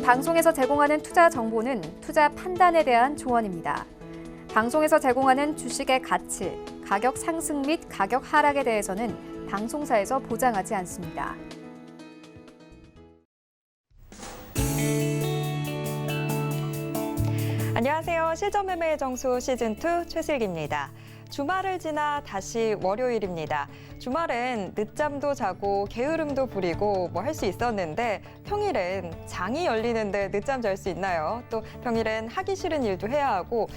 방송에서 제공하는 투자 정보는 투자 판단에 대한 조언입니다. 방송에서 제공하는 주식의 가치, 가격 상승 및 가격 하락에 대해서는 방송사에서 보장하지 않습니다. 안녕하세요. 실전매매의 정수 시즌2 최슬기입니다. 주말을 지나 다시 월요일입니다. 주말엔 늦잠도 자고 게으름도 부리고 뭐 할 수 있었는데 평일엔 장이 열리는데 늦잠 잘 수 있나요? 또 평일엔 하기 싫은 일도 해야 하고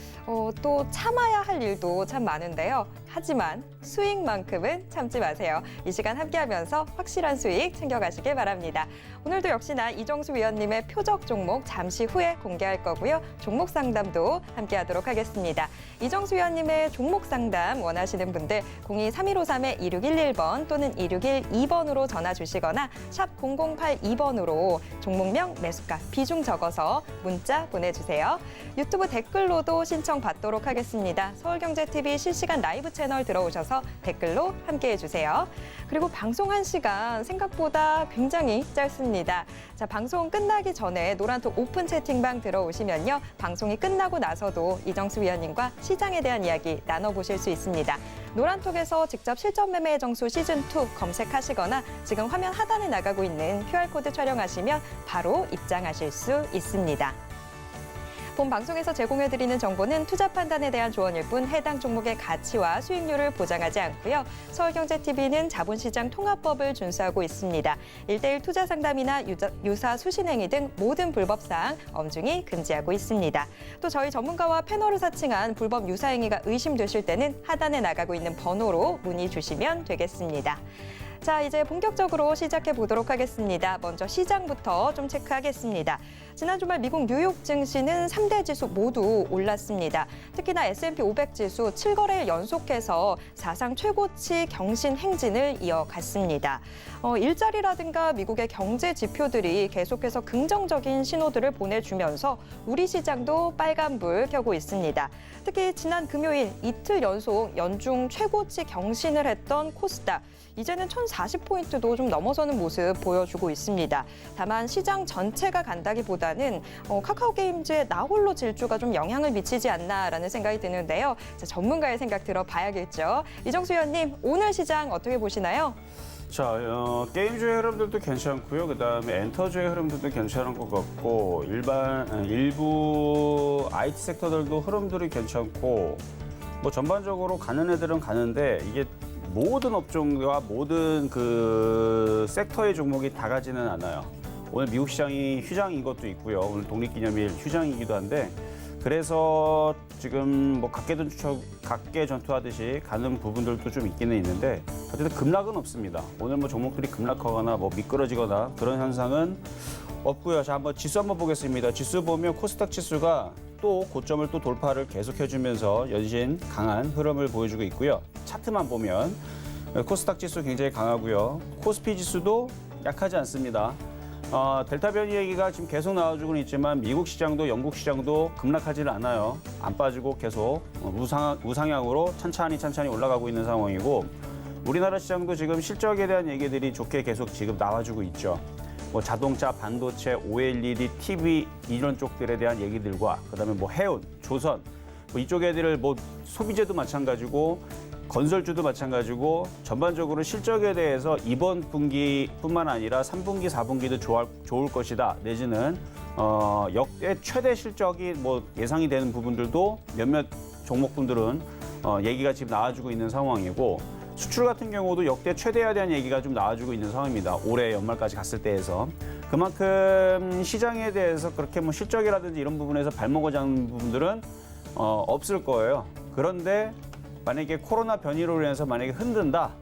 또 참아야 할 일도 참 많은데요. 하지만 수익만큼은 참지 마세요. 이 시간 함께하면서 확실한 수익 챙겨가시길 바랍니다. 오늘도 역시나 이정수 위원님의 표적 종목 잠시 후에 공개할 거고요. 종목 상담도 함께하도록 하겠습니다. 이정수 위원님의 종목 상담 원하시는 분들 02-3153-2611번 또는 2612번으로 전화 주시거나 샵 0082번으로 종목명, 매수가, 비중 적어서 문자 보내주세요. 유튜브 댓글로도 신청 받도록 하겠습니다. 서울경제TV 실시간 라이브 채널 들어오셔서 댓글로 함께해 주세요. 그리고 방송 1시간 생각보다 굉장히 짧습니다. 자, 방송 끝나기 전에 노란톡 오픈 채팅방 들어오시면요. 방송이 끝나고 나서도 이정수 위원님과 시장에 대한 이야기 나눠보실 수 있습니다. 노란톡에서 직접 실전 매매의 정수 시즌2 검색하시거나 지금 화면 하단에 나가고 있는 QR코드 촬영하시면 바로 입장하실 수 있습니다. 본 방송에서 제공해드리는 정보는 투자 판단에 대한 조언일 뿐 해당 종목의 가치와 수익률을 보장하지 않고요. 서울경제TV는 자본시장 통합법을 준수하고 있습니다. 1:1 투자 상담이나 유사 수신행위 등 모든 불법 사항 엄중히 금지하고 있습니다. 또 저희 전문가와 패널을 사칭한 불법 유사행위가 의심되실 때는 하단에 나가고 있는 번호로 문의 주시면 되겠습니다. 자, 이제 본격적으로 시작해 보도록 하겠습니다. 먼저 시장부터 좀 체크하겠습니다. 지난 주말 미국 뉴욕 증시는 3대 지수 모두 올랐습니다. 특히나 S&P 500 지수 7거래일 연속해서 사상 최고치 경신 행진을 이어갔습니다. 일자리라든가 미국의 경제 지표들이 계속해서 긍정적인 신호들을 보내주면서 우리 시장도 빨간불 켜고 있습니다. 특히 지난 금요일 이틀 연속 연중 최고치 경신을 했던 코스닥. 이제는 1040포인트도 좀 넘어서는 모습 보여주고 있습니다. 다만 시장 전체가 간다기보다는 카카오게임즈의 나홀로 질주가 좀 영향을 미치지 않나라는 생각이 드는데요. 자, 전문가의 생각 들어봐야겠죠. 이정수 위원님, 오늘 시장 어떻게 보시나요? 자, 게임주의 흐름들도 괜찮고요. 그다음에 엔터주의 흐름들도 괜찮은 것 같고 일부 IT 섹터들도 흐름들이 괜찮고 뭐 전반적으로 가는 애들은 가는데 이게 모든 업종과 모든 그 섹터의 종목이 다 가지는 않아요. 오늘 미국 시장이 휴장인 것도 있고요. 오늘 독립기념일 휴장이기도 한데 그래서 지금 뭐 각계 전투하듯이 가는 부분들도 좀 있기는 있는데 어쨌든 급락은 없습니다. 오늘 뭐 종목들이 급락하거나 뭐 미끄러지거나 그런 현상은 없고요. 자, 한번 지수 한번 보겠습니다. 지수 보면 코스닥 지수가 또 고점을 또 돌파를 계속해주면서 연신 강한 흐름을 보여주고 있고요. 차트만 보면 코스닥 지수 굉장히 강하고요. 코스피 지수도 약하지 않습니다. 델타 변이 얘기가 지금 계속 나와주고는 있지만 미국 시장도 영국 시장도 급락하지는 않아요. 안 빠지고 계속 우상향으로 천천히 올라가고 있는 상황이고 우리나라 시장도 지금 실적에 대한 얘기들이 좋게 계속 지금 나와주고 있죠. 뭐 자동차, 반도체, OLED, TV 이런 쪽들에 대한 얘기들과 그다음에 뭐 해운, 조선 뭐 이쪽 애들을 뭐 소비재도 마찬가지고 건설주도 마찬가지고 전반적으로 실적에 대해서 이번 분기뿐만 아니라 3분기, 4분기도 좋을 것이다. 내지는 역대 최대 실적이 뭐 예상이 되는 부분들도 몇몇 종목분들은 얘기가 지금 나와주고 있는 상황이고 수출 같은 경우도 역대 최대에 대한 얘기가 좀 나와주고 있는 상황입니다. 올해 연말까지 갔을 때에서. 그만큼 시장에 대해서 그렇게 뭐 실적이라든지 이런 부분에서 발목을 잡는 부분들은 없을 거예요. 그런데 만약에 코로나 변이로 인해서 만약에 흔든다.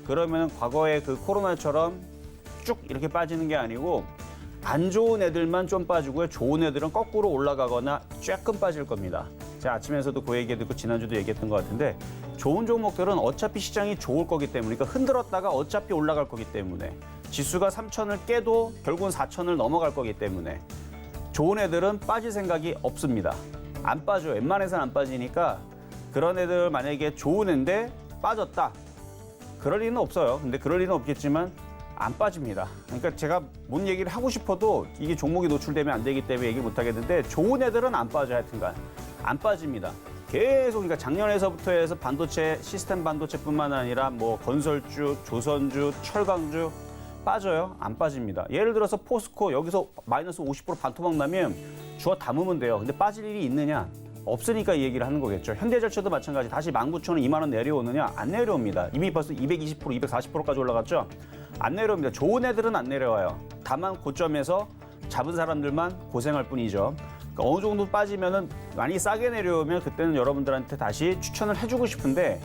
그러면 과거에 그 코로나처럼 쭉 이렇게 빠지는 게 아니고 안 좋은 애들만 좀 빠지고요. 좋은 애들은 거꾸로 올라가거나 조금 빠질 겁니다. 제가 아침에서도 그 얘기했고 지난주도 얘기했던 것 같은데 좋은 종목들은 어차피 시장이 좋을 거기 때문에 그러니까 흔들었다가 어차피 올라갈 거기 때문에 지수가 3,000을 깨도 결국은 4,000을 넘어갈 거기 때문에 좋은 애들은 빠질 생각이 없습니다. 안 빠져요. 웬만해서는 안 빠지니까 그런 애들 만약에 좋은 애인데 빠졌다. 그럴 리는 없어요. 근데 그럴 리는 없겠지만 안 빠집니다. 그러니까 제가 뭔 얘기를 하고 싶어도 이게 종목이 노출되면 안 되기 때문에 얘기 못 하겠는데 좋은 애들은 안 빠져요. 하여튼간 안 빠집니다. 계속 그러니까 작년에서부터 해서 반도체 시스템 반도체뿐만 아니라 뭐 건설주, 조선주, 철강주 빠져요? 안 빠집니다. 예를 들어서 포스코 여기서 마이너스 50% 반토막 나면 주워 담으면 돼요. 근데 빠질 일이 있느냐? 없으니까 이 얘기를 하는 거겠죠. 현대자동차도 마찬가지. 다시 19,000원, 2만 원 내려오느냐? 안 내려옵니다. 이미 벌써 220%, 240%까지 올라갔죠? 안 내려옵니다. 좋은 애들은 안 내려와요. 다만 고점에서 잡은 사람들만 고생할 뿐이죠. 그러니까 어느 정도 빠지면은 많이 싸게 내려오면 그때는 여러분들한테 다시 추천을 해주고 싶은데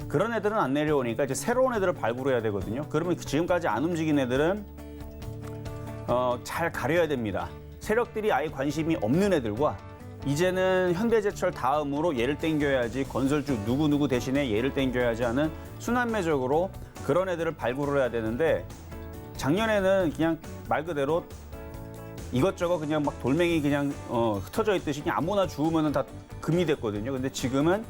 그런 애들은 안 내려오니까 이제 새로운 애들을 발굴해야 되거든요. 그러면 지금까지 안 움직인 애들은 잘 가려야 됩니다. 세력들이 아예 관심이 없는 애들과 이제는 현대제철 다음으로 얘를 땡겨야지 건설주 누구누구 대신에 얘를 땡겨야지 하는 순환매적으로 그런 애들을 발굴을 해야 되는데 작년에는 그냥 말 그대로 이것저것 그냥 막 돌멩이 그냥 흩어져 있듯이 그냥 아무나 주우면은 다 금이 됐거든요. 근데 지금은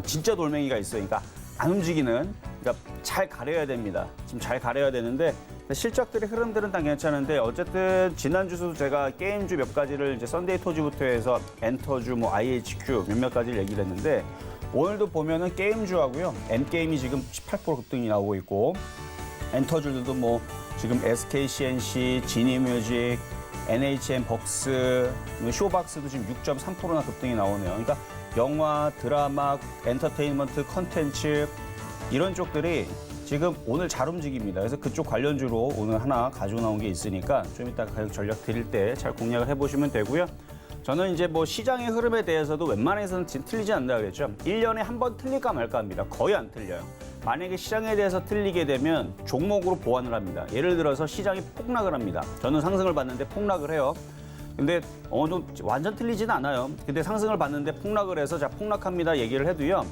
진짜 돌멩이가 있어요. 그러니까 안 움직이는, 그러니까 잘 가려야 됩니다. 지금 잘 가려야 되는데 실적들의 흐름들은 다 괜찮은데 어쨌든 지난주도 제가 게임주 몇 가지를 이제 썬데이 토지부터 해서 엔터주, 뭐 IHQ 몇몇 가지를 얘기를 했는데 오늘도 보면은 게임주하고요. N게임이 지금 18% 급등이 나오고 있고 엔터주들도 뭐 지금 SKCNC, 지니뮤직, NHN 벅스, 쇼박스도 지금 6.3%나 급등이 나오네요. 그러니까 영화, 드라마, 엔터테인먼트, 컨텐츠 이런 쪽들이 지금 오늘 잘 움직입니다. 그래서 그쪽 관련주로 오늘 하나 가지고 나온 게 있으니까 좀 이따 가격 전략 드릴 때 잘 공략을 해보시면 되고요. 저는 이제 뭐 시장의 흐름에 대해서도 웬만해서는 틀리지 않는다 그랬죠. 1년에 한 번 틀릴까 말까 합니다. 거의 안 틀려요. 만약에 시장에 대해서 틀리게 되면 종목으로 보완을 합니다. 예를 들어서 시장이 폭락을 합니다. 저는 상승을 봤는데 폭락을 해요. 근데 어느 정도 완전 틀리진 않아요. 근데 상승을 봤는데 폭락을 해서 자 폭락합니다 얘기를 해도요.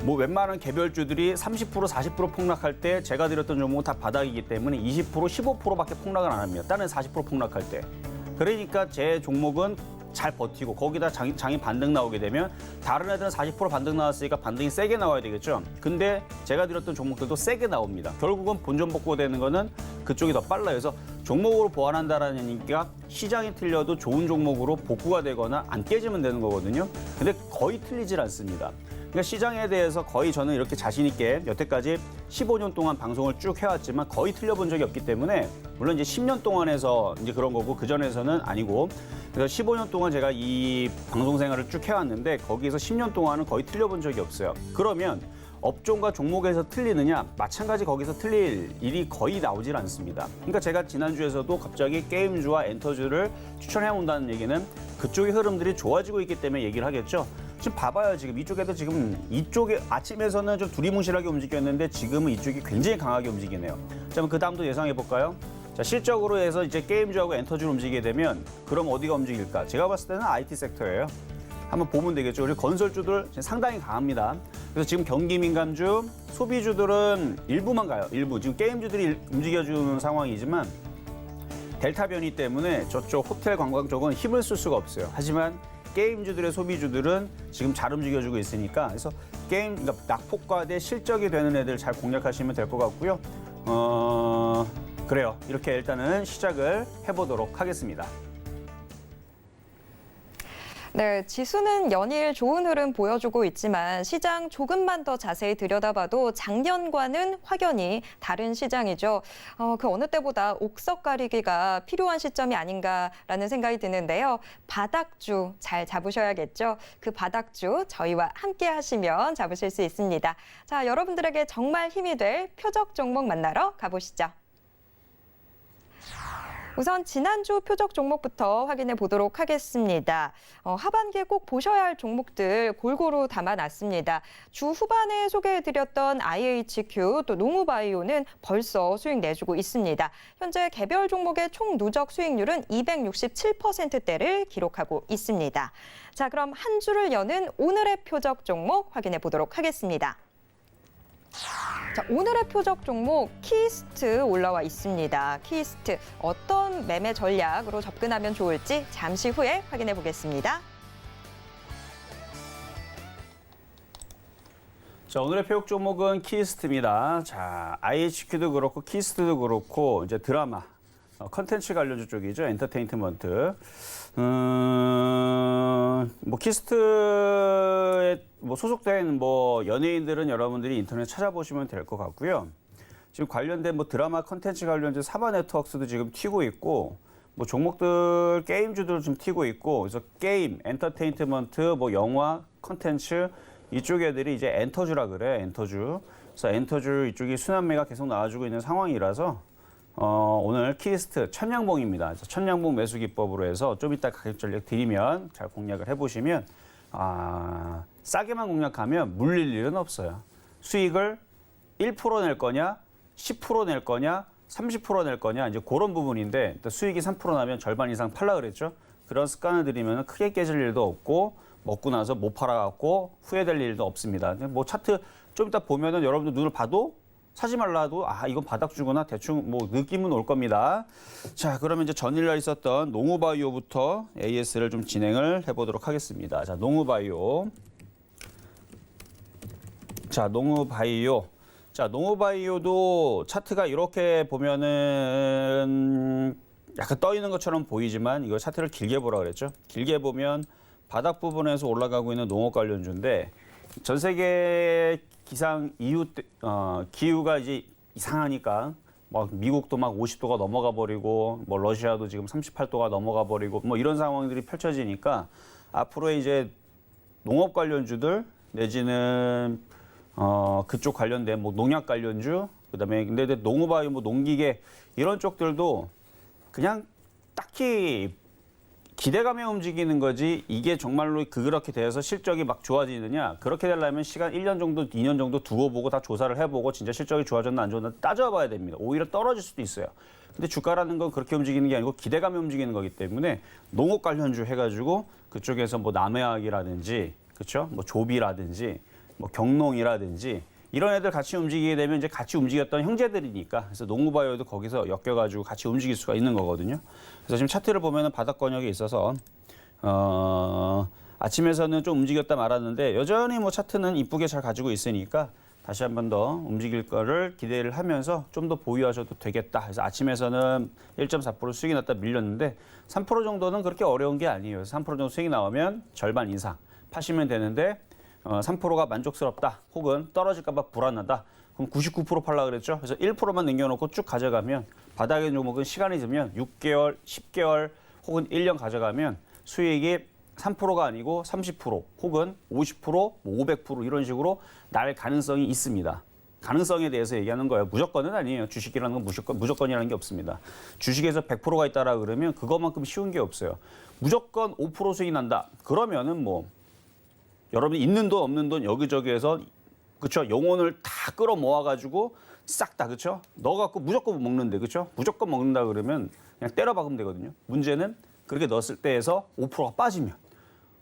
뭐 웬만한 개별주들이 30%, 40% 폭락할 때 제가 드렸던 종목은 다 바닥이기 때문에 20%, 15%밖에 폭락을 안 합니다. 다른 40% 폭락할 때. 그러니까 제 종목은 잘 버티고 거기다 장이 반등 나오게 되면 다른 애들은 40% 반등 나왔으니까 반등이 세게 나와야 되겠죠. 근데 제가 드렸던 종목들도 세게 나옵니다. 결국은 본전 복구되는 거는 그쪽이 더 빨라요. 그래서 종목으로 보완한다라는 얘기가 시장이 틀려도 좋은 종목으로 복구가 되거나 안 깨지면 되는 거거든요. 근데 거의 틀리질 않습니다. 그러니까 시장에 대해서 거의 저는 이렇게 자신 있게 여태까지 15년 동안 방송을 쭉 해왔지만 거의 틀려본 적이 없기 때문에 물론 이제 10년 동안 해서 이제 그런 거고 그 전에서는 아니고 그래서 15년 동안 제가 이 방송 생활을 쭉 해왔는데 거기에서 10년 동안은 거의 틀려본 적이 없어요. 그러면 업종과 종목에서 틀리느냐? 마찬가지 거기서 틀릴 일이 거의 나오질 않습니다. 그러니까 제가 지난주에서도 갑자기 게임주와 엔터주를 추천해 온다는 얘기는 그쪽의 흐름들이 좋아지고 있기 때문에 얘기를 하겠죠. 지금 봐봐요. 지금 이쪽에도 지금 이쪽에 아침에서는 좀 두리뭉실하게 움직였는데 지금은 이쪽이 굉장히 강하게 움직이네요. 자, 그럼 그 다음도 예상해 볼까요? 자, 실적으로 해서 이제 게임주하고 엔터주를 움직이게 되면 그럼 어디가 움직일까? 제가 봤을 때는 IT 섹터예요. 한번 보면 되겠죠. 그리고 건설주들 상당히 강합니다. 그래서 지금 경기 민감주, 소비주들은 일부만 가요. 일부. 지금 게임주들이 움직여주는 상황이지만 델타 변이 때문에 저쪽 호텔 관광 쪽은 힘을 쓸 수가 없어요. 하지만 게임주들의 소비주들은 지금 잘 움직여주고 있으니까 그래서 게임, 그러니까 낙폭과대 실적이 되는 애들 잘 공략하시면 될 것 같고요. 그래요. 이렇게 일단은 시작을 해보도록 하겠습니다. 네, 지수는 연일 좋은 흐름 보여주고 있지만 시장 조금만 더 자세히 들여다봐도 작년과는 확연히 다른 시장이죠. 그 어느 때보다 옥석 가리기가 필요한 시점이 아닌가라는 생각이 드는데요. 바닥주 잘 잡으셔야겠죠. 그 바닥주 저희와 함께 하시면 잡으실 수 있습니다. 자, 여러분들에게 정말 힘이 될 표적 종목 만나러 가보시죠. 우선 지난주 표적 종목부터 확인해 보도록 하겠습니다. 하반기에 꼭 보셔야 할 종목들 골고루 담아놨습니다. 주 후반에 소개해드렸던 IHQ 또 농우바이오는 벌써 수익 내주고 있습니다. 현재 개별 종목의 총 누적 수익률은 267%대를 기록하고 있습니다. 자, 그럼 한 주를 여는 오늘의 표적 종목 확인해 보도록 하겠습니다. 자, 오늘의 표적 종목 키스트 올라와 있습니다. 키스트 어떤 매매 전략으로 접근하면 좋을지 잠시 후에 확인해 보겠습니다. 자, 오늘의 표육 종목은 키스트입니다. 자, IHQ도 그렇고 키스트도 그렇고 이제 드라마, 컨텐츠 관련주 쪽이죠. 엔터테인먼트. 뭐 키스트에 뭐 소속된 뭐 연예인들은 여러분들이 인터넷 찾아보시면 될 것 같고요. 지금 관련된 뭐 드라마 컨텐츠 관련주 사바 네트워크스도 지금 튀고 있고, 뭐 종목들 게임주들 좀 튀고 있고, 그래서 게임, 엔터테인먼트, 뭐 영화, 컨텐츠 이쪽 애들이 이제 엔터주라 그래, 엔터주. 그래서 엔터주 이쪽이 순환매가 계속 나와주고 있는 상황이라서 오늘 키스트 천냥봉입니다. 그래서 천냥봉 매수 기법으로 해서 좀 이따 가격 전략 드리면 잘 공략을 해보시면 싸게만 공략하면 물릴 일은 없어요. 수익을 1% 낼 거냐, 10% 낼 거냐, 30% 낼 거냐 이제 그런 부분인데 수익이 3% 나면 절반 이상 팔라 그랬죠. 그런 습관을 들이면 크게 깨질 일도 없고 먹고 나서 못 팔아갖고 후회될 일도 없습니다. 뭐 차트 좀 이따 보면은 여러분들 눈을 봐도 사지 말라도 이건 바닥주구나 대충 뭐 느낌은 올 겁니다. 자, 그러면 이제 전일날 있었던 농우바이오부터 AS를 좀 진행을 해보도록 하겠습니다. 자, 농우바이오. 자, 농우바이오. 자, 농우바이오도 차트가 이렇게 보면은 약간 떠 있는 것처럼 보이지만 이거 차트를 길게 보라 그랬죠. 길게 보면 바닥 부분에서 올라가고 있는 농업 관련주인데 전 세계 기후가 이제 이상하니까 막 미국도 막 50도가 넘어가 버리고 뭐 러시아도 지금 38도가 넘어가 버리고 뭐 이런 상황들이 펼쳐지니까 앞으로 이제 농업 관련주들 내지는 그쪽 관련된 뭐 농약 관련주 그다음에 근데 농업바이오 뭐 농기계 이런 쪽들도 그냥 딱히 기대감에 움직이는 거지 이게 정말로 그렇게 돼서 실적이 막 좋아지느냐 그렇게 되려면 시간 1년 정도 2년 정도 두고 보고 다 조사를 해보고 진짜 실적이 좋아졌나 안 좋았나 따져봐야 됩니다. 오히려 떨어질 수도 있어요. 근데 주가라는 건 그렇게 움직이는 게 아니고 기대감에 움직이는 거기 때문에 농업 관련주 해가지고 그쪽에서 뭐 남해학이라든지 그렇죠? 뭐 조비라든지 뭐 경농이라든지 이런 애들 같이 움직이게 되면 이제 같이 움직였던 형제들이니까 그래서 농구바이오도 거기서 엮여가지고 같이 움직일 수가 있는 거거든요. 그래서 지금 차트를 보면은 바닥 권역에 있어서 아침에서는 좀 움직였다 말았는데 여전히 뭐 차트는 이쁘게 잘 가지고 있으니까 다시 한 번 더 움직일 거를 기대를 하면서 좀 더 보유하셔도 되겠다. 그래서 아침에서는 1.4% 수익이 났다 밀렸는데 3% 정도는 그렇게 어려운 게 아니에요. 그래서 3% 정도 수익이 나오면 절반 이상 파시면 되는데 3%가 만족스럽다 혹은 떨어질까 봐 불안하다. 그럼 99% 팔라 그랬죠. 그래서 1%만 남겨놓고 쭉 가져가면 바닥에 있는 종목은 시간이 들면 6개월, 10개월 혹은 1년 가져가면 수익이 3%가 아니고 30% 혹은 50%, 500% 이런 식으로 날 가능성이 있습니다. 가능성에 대해서 얘기하는 거예요. 무조건은 아니에요. 주식이라는 건 무조건이라는 게 없습니다. 주식에서 100%가 있다라 그러면 그것만큼 쉬운 게 없어요. 무조건 5% 수익이 난다. 그러면은 뭐 여러분이 있는 돈 없는 돈 여기저기에서 그렇죠 영혼을 다 끌어 모아가지고 싹 다 그렇죠 넣어 갖고 무조건 먹는데 그렇죠 무조건 먹는다 그러면 그냥 때려 박으면 되거든요. 문제는 그렇게 넣었을 때에서 5%가 빠지면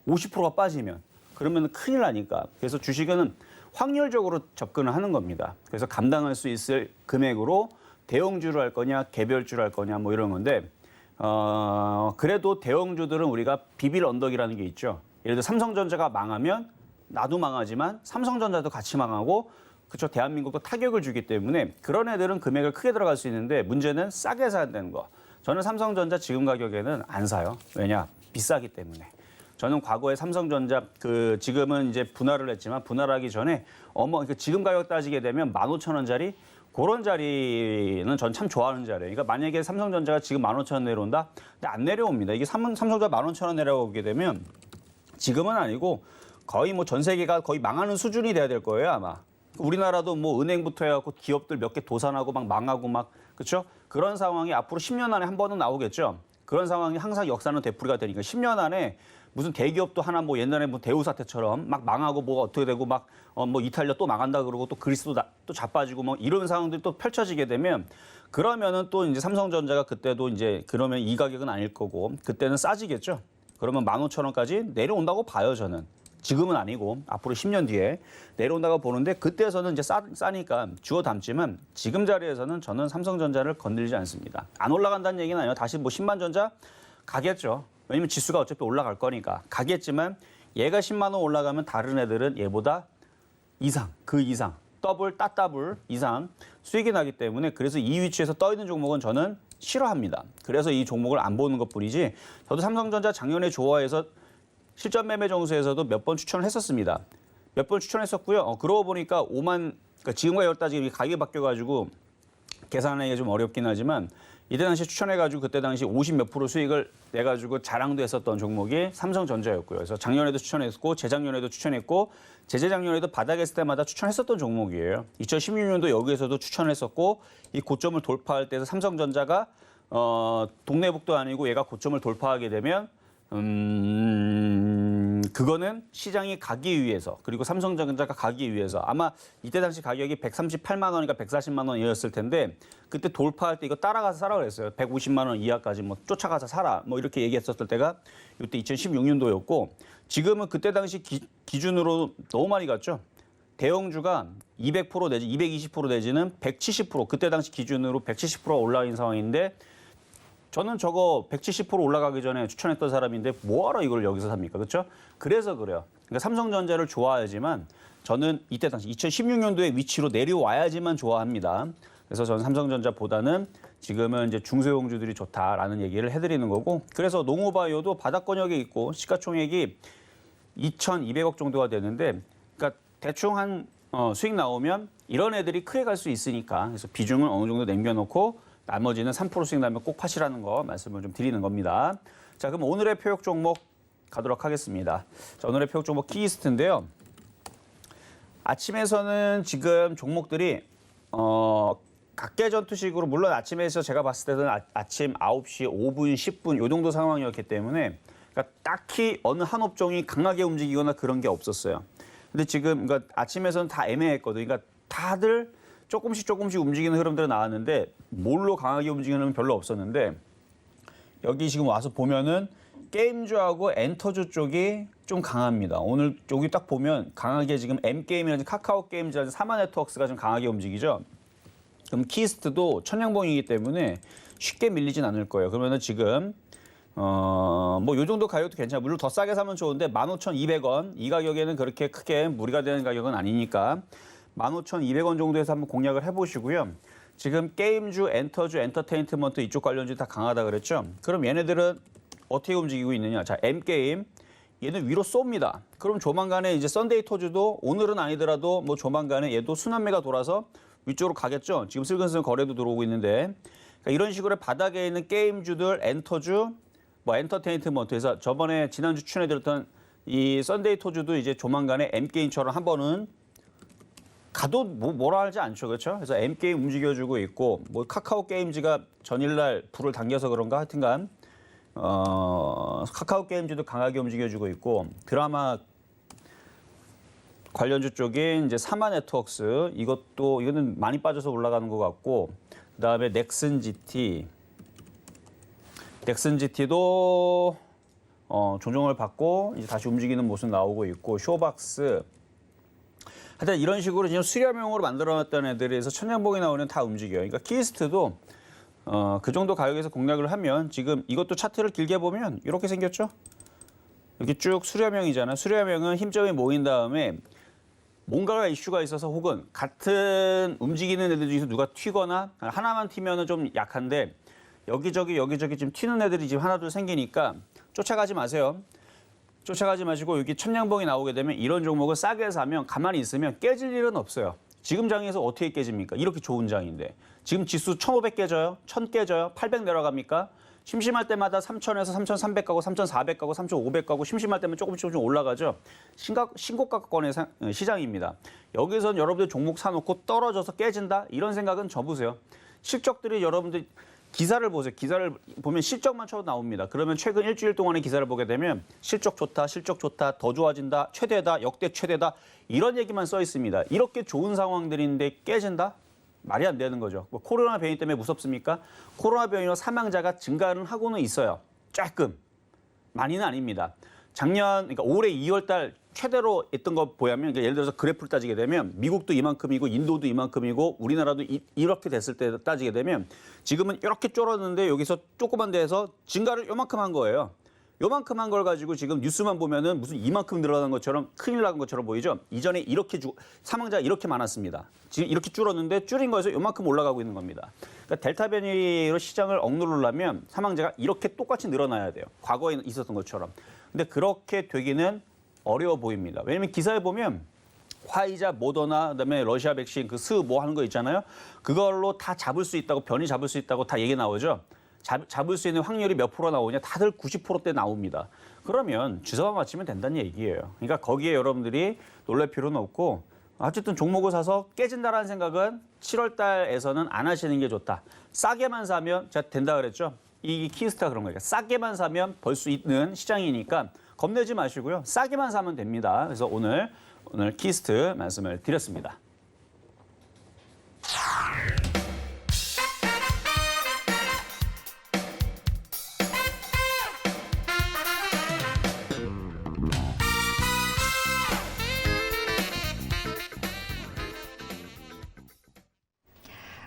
50%가 빠지면 그러면 큰일 나니까 그래서 주식은 확률적으로 접근을 하는 겁니다. 그래서 감당할 수 있을 금액으로 대형주를 할 거냐 개별주를 할 거냐 뭐 이런 건데 그래도 대형주들은 우리가 비빌 언덕이라는 게 있죠. 예를 들어 삼성전자가 망하면 나도 망하지만 삼성전자도 같이 망하고 그렇죠. 대한민국도 타격을 주기 때문에 그런 애들은 금액을 크게 들어갈 수 있는데 문제는 싸게 사야 되는 거. 저는 삼성전자 지금 가격에는 안 사요. 왜냐? 비싸기 때문에. 저는 과거에 삼성전자 지금은 이제 분할을 했지만 분할하기 전에 지금 가격 따지게 되면 15,000원짜리 그런 자리는 전 참 좋아하는 자리예요. 그러니까 만약에 삼성전자가 지금 15,000원 내려온다? 근데 안 내려옵니다. 이게 삼성전자 15,000원 내려오게 되면 지금은 아니고 거의 뭐 전 세계가 거의 망하는 수준이 돼야 될 거예요, 아마. 우리나라도 뭐 은행부터 해갖고 기업들 몇 개 도산하고 막 망하고 막, 그렇죠? 그런 상황이 앞으로 10년 안에 한 번은 나오겠죠. 그런 상황이 항상 역사는 되풀이가 되니까 10년 안에 무슨 대기업도 하나 뭐 옛날에 뭐 대우 사태처럼 막 망하고 뭐 어떻게 되고 막 뭐 이탈리아 또 망한다 그러고 또 그리스도 또 자빠지고 뭐 이런 상황들이 또 펼쳐지게 되면 그러면은 또 이제 삼성전자가 그때도 이제 그러면 이 가격은 아닐 거고 그때는 싸지겠죠. 그러면 15,000원까지 내려온다고 봐요, 저는. 지금은 아니고 앞으로 10년 뒤에 내려온다고 보는데 그때에서는 이제 싸니까 주워 담지만 지금 자리에서는 저는 삼성전자를 건들지 않습니다. 안 올라간다는 얘기는 아니에요. 다시 뭐 10만 전자 가겠죠. 왜냐면 지수가 어차피 올라갈 거니까 가겠지만 얘가 10만 원 올라가면 다른 애들은 얘보다 이상, 그 이상, 더블, 따더블 이상 수익이 나기 때문에 그래서 이 위치에서 떠 있는 종목은 저는 싫어합니다. 그래서 이 종목을 안 보는 것뿐이지 저도 삼성전자 작년에 좋아해서 실전 매매 정수에서도 몇 번 추천을 했었습니다. 몇 번 추천했었고요. 그러고 보니까 그러니까 지금과 여기다 지금 가격이 바뀌어가지고 계산하기가 좀 어렵긴 하지만 이때 당시 추천해가지고 그때 당시 50 몇 프로 수익을 내가지고 자랑도 했었던 종목이 삼성전자였고요. 그래서 작년에도 추천했고 재작년에도 추천했고 재재작년에도 바닥에 있을 때마다 추천했었던 종목이에요. 2016년도 여기에서도 추천했었고 이 고점을 돌파할 때에서 삼성전자가 동네북도 아니고 얘가 고점을 돌파하게 되면 그거는 시장이 가기 위해서 그리고 삼성전자가 가기 위해서 아마 이때 당시 가격이 138만 원이니까 140만 원이었을 텐데 그때 돌파할 때 이거 따라가서 사라 그랬어요. 150만 원 이하까지 뭐 쫓아가서 사라 뭐 이렇게 얘기했었을 때가 이때 2016년도였고 지금은 그때 당시 기준으로 너무 많이 갔죠. 대형주가 200% 내지 220% 내지는 170% 그때 당시 기준으로 170% 올라가 있는 상황인데 저는 저거 170% 올라가기 전에 추천했던 사람인데 뭐하러 이걸 여기서 삽니까? 그렇죠? 그래서 그래요. 그러니까 삼성전자를 좋아하지만 저는 이때 당시 2016년도의 위치로 내려와야지만 좋아합니다. 그래서 저는 삼성전자보다는 지금은 이제 중소형주들이 좋다라는 얘기를 해드리는 거고 그래서 농후바이오도 바닥권역에 있고 시가총액이 2,200억 정도가 되는데 그러니까 대충 한 수익 나오면 이런 애들이 크게 갈 수 있으니까 그래서 비중을 어느 정도 남겨놓고 나머지는 3%씩 나면 꼭 파시라는 거 말씀을 좀 드리는 겁니다. 자, 그럼 오늘의 표역 종목 가도록 하겠습니다. 자, 오늘의 표역 종목 키이스트인데요. 아침에서는 지금 종목들이 각계 전투식으로 물론 아침에서 제가 봤을 때는 아침 9시 5분, 10분 이 정도 상황이었기 때문에 그러니까 딱히 어느 한 업종이 강하게 움직이거나 그런 게 없었어요. 근데 지금 그러니까 아침에서는 다 애매했거든요. 그러니까 다들 조금씩 움직이는 흐름들은 나왔는데 뭘로 강하게 움직이는 흐름은 별로 없었는데 여기 지금 와서 보면은 게임주하고 엔터주 쪽이 좀 강합니다. 오늘 여기 딱 보면 강하게 지금 M게임이라든지 카카오게임즈라든지 사마네트워크스가 좀 강하게 움직이죠. 그럼 키스트도 천냥봉이기 때문에 쉽게 밀리진 않을 거예요. 그러면은 지금 뭐 요 정도 가격도 괜찮아요. 물론 더 싸게 사면 좋은데 15,200원 이 가격에는 그렇게 크게 무리가 되는 가격은 아니니까 15,200원 정도에서 한번 공략을 해보시고요. 지금 게임주, 엔터주, 엔터테인먼트 이쪽 관련주 다 강하다 그랬죠. 그럼 얘네들은 어떻게 움직이고 있느냐. 자, M게임 얘는 위로 쏩니다. 그럼 조만간에 이제 썬데이 토주도 오늘은 아니더라도 뭐 조만간에 얘도 순환매가 돌아서 위쪽으로 가겠죠. 지금 슬근슬근 거래도 들어오고 있는데 그러니까 이런 식으로 바닥에 있는 게임주들, 엔터주, 뭐 엔터테인먼트에서 저번에 지난주 추천해드렸던 이 썬데이 토주도 이제 조만간에 M게임처럼 한 번은 가도 뭐라 하지 않죠, 그렇죠? 그래서 M게임 움직여주고 있고 뭐 카카오 게임즈가 전일날 불을 당겨서 그런가 하여튼간 카카오 게임즈도 강하게 움직여주고 있고 드라마 관련주 쪽인 이제 사마네트워크스 이거는 많이 빠져서 올라가는 것 같고 그다음에 넥슨 GT도 조정을 받고 이제 다시 움직이는 모습 나오고 있고 쇼박스 하여튼 이런 식으로 지금 수렴형으로 만들어놨던 애들에서 천냥봉이 나오는 다 움직여요. 그러니까 키스트도 그 정도 가격에서 공략을 하면 지금 이것도 차트를 길게 보면 이렇게 생겼죠. 이렇게 쭉 수렴형이잖아요. 수렴형은 힘점이 모인 다음에 뭔가가 이슈가 있어서 혹은 같은 움직이는 애들 중에서 누가 튀거나 하나만 튀면은 좀 약한데 여기저기 지금 튀는 애들이 지금 하나둘 생기니까 쫓아가지 마세요. 쫓아가지 마시고 여기 천냥봉이 나오게 되면 이런 종목을 싸게 사면 가만히 있으면 깨질 일은 없어요. 지금 장에서 어떻게 깨집니까? 이렇게 좋은 장인데. 지금 지수 1,500 깨져요? 1,000 깨져요? 800 내려갑니까? 심심할 때마다 3,000에서 3,300 가고 3,400 가고 3,500 가고 심심할 때면 조금씩 올라가죠. 신고가권의 시장입니다. 여기서 여러분들 종목 사놓고 떨어져서 깨진다? 이런 생각은 접으세요. 실적들이 여러분들 기사를 보세요. 기사를 보면 실적만 쳐도 나옵니다. 그러면 최근 일주일 동안의 기사를 보게 되면 실적 좋다, 더 좋아진다, 최대다, 역대 최대다 이런 얘기만 써 있습니다. 이렇게 좋은 상황들인데 깨진다? 말이 안 되는 거죠. 뭐 코로나 변이 때문에 무섭습니까? 코로나 변이로 사망자가 증가는 하고는 있어요. 조금. 많이는 아닙니다. 그러니까 올해 2월 달 최대로 있던 거 보면 그러니까 예를 들어서 그래프를 따지게 되면 미국도 이만큼이고 인도도 이만큼이고 우리나라도 이렇게 됐을 때 따지게 되면 지금은 이렇게 쫄았는데 여기서 조그만 데에서 증가를 요만큼 한 거예요. 요만큼 한 걸 가지고 지금 뉴스만 보면은 무슨 이만큼 늘어난 것처럼 큰일 난 것처럼 보이죠? 이전에 이렇게 사망자가 이렇게 많았습니다. 지금 이렇게 줄었는데 줄인 거에서 요만큼 올라가고 있는 겁니다. 그러니까 델타 변이로 시장을 억누르려면 사망자가 이렇게 똑같이 늘어나야 돼요. 과거에 있었던 것처럼. 근데 그렇게 되기는 어려워 보입니다. 왜냐면 기사에 보면 화이자, 모더나, 그다음에 러시아 백신 그 스 뭐 하는 거 있잖아요. 그걸로 다 잡을 수 있다고 변이 잡을 수 있다고 다 얘기 나오죠. 잡을 수 있는 확률이 몇 프로 나오냐? 다들 90%대 나옵니다. 그러면 주사만 맞추면 된다는 얘기예요. 그러니까 거기에 여러분들이 놀랄 필요는 없고 어쨌든 종목을 사서 깨진다라는 생각은 7월 달에서는 안 하시는 게 좋다. 싸게만 사면 제가 된다 그랬죠. 이 키스트가 그런 거니까 싸게만 사면 벌 수 있는 시장이니까 겁내지 마시고요. 싸게만 사면 됩니다. 그래서 오늘 키스트 말씀을 드렸습니다.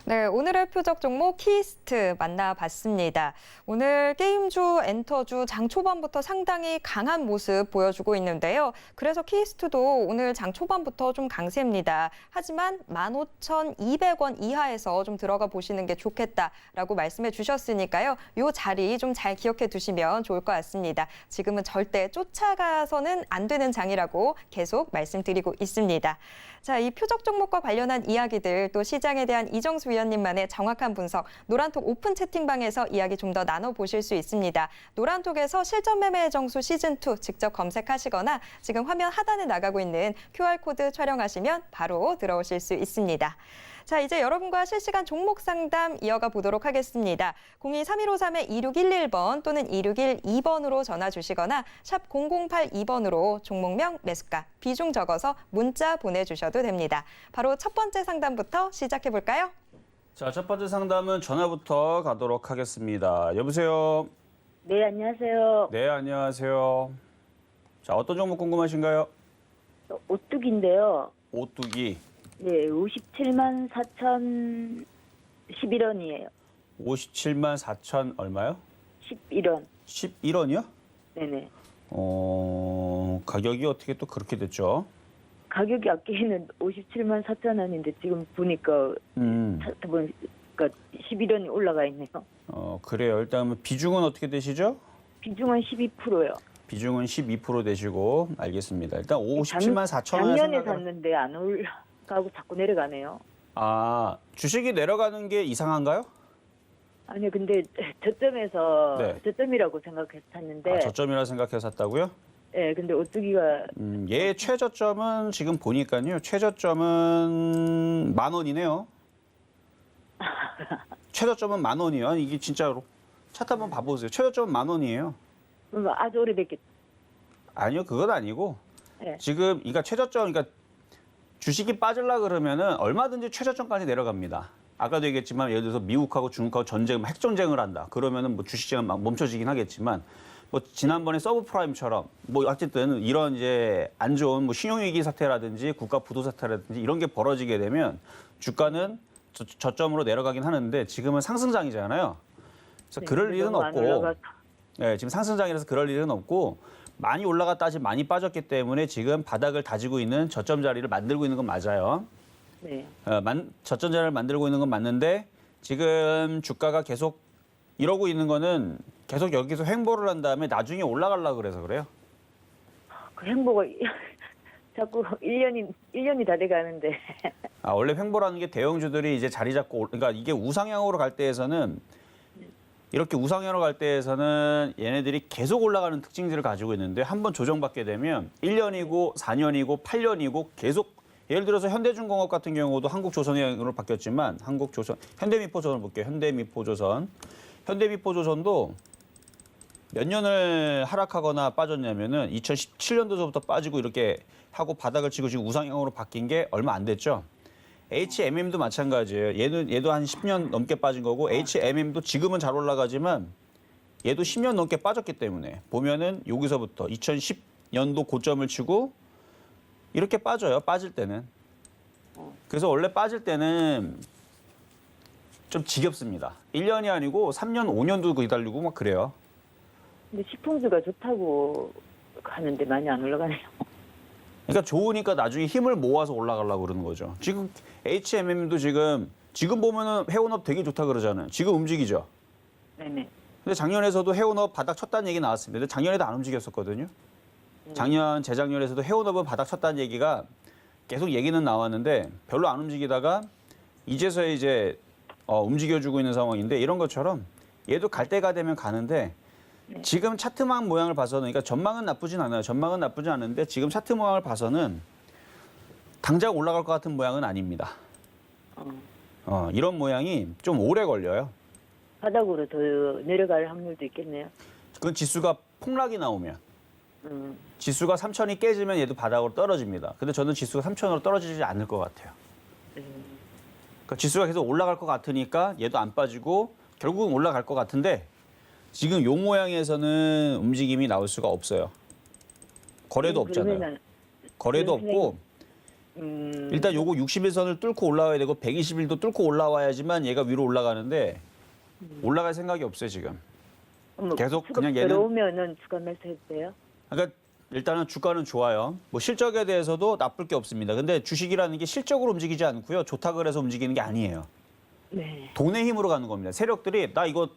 네, 오늘의 표적 종목 키스트 만나봤습니다. 오늘 게임주, 엔터주 장 초반부터 상당히 강한 모습 보여주고 있는데요. 그래서 키스트도 오늘 장 초반부터 좀 강세입니다. 하지만 15,200원 이하에서 좀 들어가 보시는 게 좋겠다라고 말씀해 주셨으니까요. 이 자리 좀 잘 기억해 두시면 좋을 것 같습니다. 지금은 절대 쫓아가서는 안 되는 장이라고 계속 말씀드리고 있습니다. 자, 이 표적 종목과 관련한 이야기들 또 시장에 대한 이정수 위원님만의 정확한 분석, 노란톡 오픈 채팅방에서 이야기 좀 더 나눠보실 수 있습니다. 노란톡에서 실전 매매의 정수 시즌2 직접 검색하시거나 지금 화면 하단에 나가고 있는 QR코드 촬영하시면 바로 들어오실 수 있습니다. 자, 이제 여러분과 실시간 종목 상담 이어가 보도록 하겠습니다. 02-3281-2611번 또는 2612번으로 전화 주시거나 샵 0082번으로 종목명, 매수가, 비중 적어서 문자 보내주셔도 됩니다. 바로 첫 번째 상담부터 시작해 볼까요? 자, 첫 번째 상담은 전화부터 가도록 하겠습니다. 여보세요? 네, 안녕하세요. 네, 안녕하세요. 자, 어떤 종목 궁금하신가요? 오뚜기인데요. 오뚜기. 네, 57만 4천 11원이에요. 57만 4천 얼마요? 11원. 11원이요? 네네. 가격이 어떻게 또 그렇게 됐죠? 가격이 아끼는 57만 4천 원인데 지금 보니까 차트 보니까 11원이 올라가 있네요. 그래요. 일단 비중은 어떻게 되시죠? 비중은 12%요. 비중은 12% 되시고 알겠습니다. 일단 57만 4천 원 작년에 샀는데 안 올라가고 자꾸 내려가네요. 아, 주식이 내려가는 게 이상한가요? 아니요, 근데 저점에서 네. 저점이라고 생각해서 샀는데, 저점이라 생각해서 샀다고요? 네, 근데 오뚜기가 얘 최저점은 지금 보니까요. 최저점은 10,000원이네요. 최저점은 10,000원이요. 아니, 이게 진짜로. 차트 한번 봐보세요. 최저점은 10,000원이에요. 아주 오래됐겠죠. 아니요, 그건 아니고. 네. 지금, 그러니까 최저점, 그러니까 주식이 빠질라 그러면은 얼마든지 최저점까지 내려갑니다. 아까도 얘기했지만 예를 들어서 미국하고 중국하고 전쟁, 핵전쟁을 한다. 그러면은 뭐 주식시장 막 멈춰지긴 하겠지만 뭐 지난번에 서브프라임처럼 뭐 어쨌든 이런 이제 안 좋은 뭐 신용위기 사태라든지 국가 부도 사태라든지 이런 게 벌어지게 되면 주가는 저점으로 내려가긴 하는데 지금은 상승장이잖아요. 그래서 네, 그럴 일은 너무 안 없고, 올라가서. 네, 지금 상승장이라서 그럴 일은 없고 많이 올라갔다 다시 많이 빠졌기 때문에 지금 바닥을 다지고 있는 저점 자리를 만들고 있는 건 맞아요. 네. 저점 자리를 만들고 있는 건 맞는데 지금 주가가 계속 이러고 있는 거는 계속 여기서 횡보를 한 다음에 나중에 올라가려고 그래서 그래요. 그 행보가 자꾸 1년이 다 돼가는데. 아, 원래 횡보라는 게 대형주들이 이제 자리 잡고 그러니까 이게 우상향으로 갈 때에서는 이렇게 우상향으로 갈 때에서는 얘네들이 계속 올라가는 특징들을 가지고 있는데 한번 조정받게 되면 1년이고 4년이고 8년이고 계속 예를 들어서 현대중공업 같은 경우도 한국조선으로 바뀌었지만 현대미포조선을 볼게요. 현대미포조선도 몇 년을 하락하거나 빠졌냐면은 2017년도부터 빠지고 이렇게 하고 바닥을 치고 지금 우상향으로 바뀐 게 얼마 안 됐죠. HMM도 마찬가지예요. 얘도 한 10년 넘게 빠진 거고 HMM도 지금은 잘 올라가지만 얘도 10년 넘게 빠졌기 때문에 보면은 여기서부터 2010년도 고점을 치고 이렇게 빠져요. 빠질 때는. 그래서 원래 빠질 때는 좀 지겹습니다. 1년이 아니고 3년, 5년도 기다리고 막 그래요. 근데 식품주가 좋다고 하는데 많이 안 올라가네요. 그러니까 좋으니까 나중에 힘을 모아서 올라가려고 그러는 거죠. 지금 HMM도 지금 보면은 해운업 되게 좋다 그러잖아요. 지금 움직이죠. 네네. 근데 작년에서도 해운업 바닥 쳤다는 얘기 나왔습니다. 근데 작년에도 안 움직였었거든요. 작년, 재작년에서도 해운업은 바닥 쳤다는 얘기가 계속 얘기는 나왔는데 별로 안 움직이다가 이제서야 이제 움직여주고 있는 상황인데 이런 것처럼 얘도 갈 때가 되면 가는데 지금 차트망 모양을 봐서는 그러니까 전망은 나쁘진 않아요. 전망은 나쁘지 않은데 지금 차트 모양을 봐서는 당장 올라갈 것 같은 모양은 아닙니다. 이런 모양이 좀 오래 걸려요. 바닥으로 더 내려갈 확률도 있겠네요. 그건 지수가 폭락이 나오면. 지수가 3,000이 깨지면 얘도 바닥으로 떨어집니다. 근데 저는 지수가 3,000으로 떨어지지 않을 것 같아요. 그러니까 지수가 계속 올라갈 것 같으니까 얘도 안 빠지고 결국은 올라갈 것 같은데 지금 요 모양에서는 움직임이 나올 수가 없어요. 거래도 없잖아요. 거래도 없고 일단 요거 61선을 뚫고 올라와야 되고 120일도 뚫고 올라와야지만 얘가 위로 올라가는데 올라갈 생각이 없어요 지금. 계속 그냥 얘는 들어오면은 주가 매수해도 돼요? 그러니까 일단은 주가는 좋아요. 뭐 실적에 대해서도 나쁠 게 없습니다. 근데 주식이라는 게 실적으로 움직이지 않고요. 좋다 그래서 움직이는 게 아니에요. 네. 돈의 힘으로 가는 겁니다. 세력들이 나 이거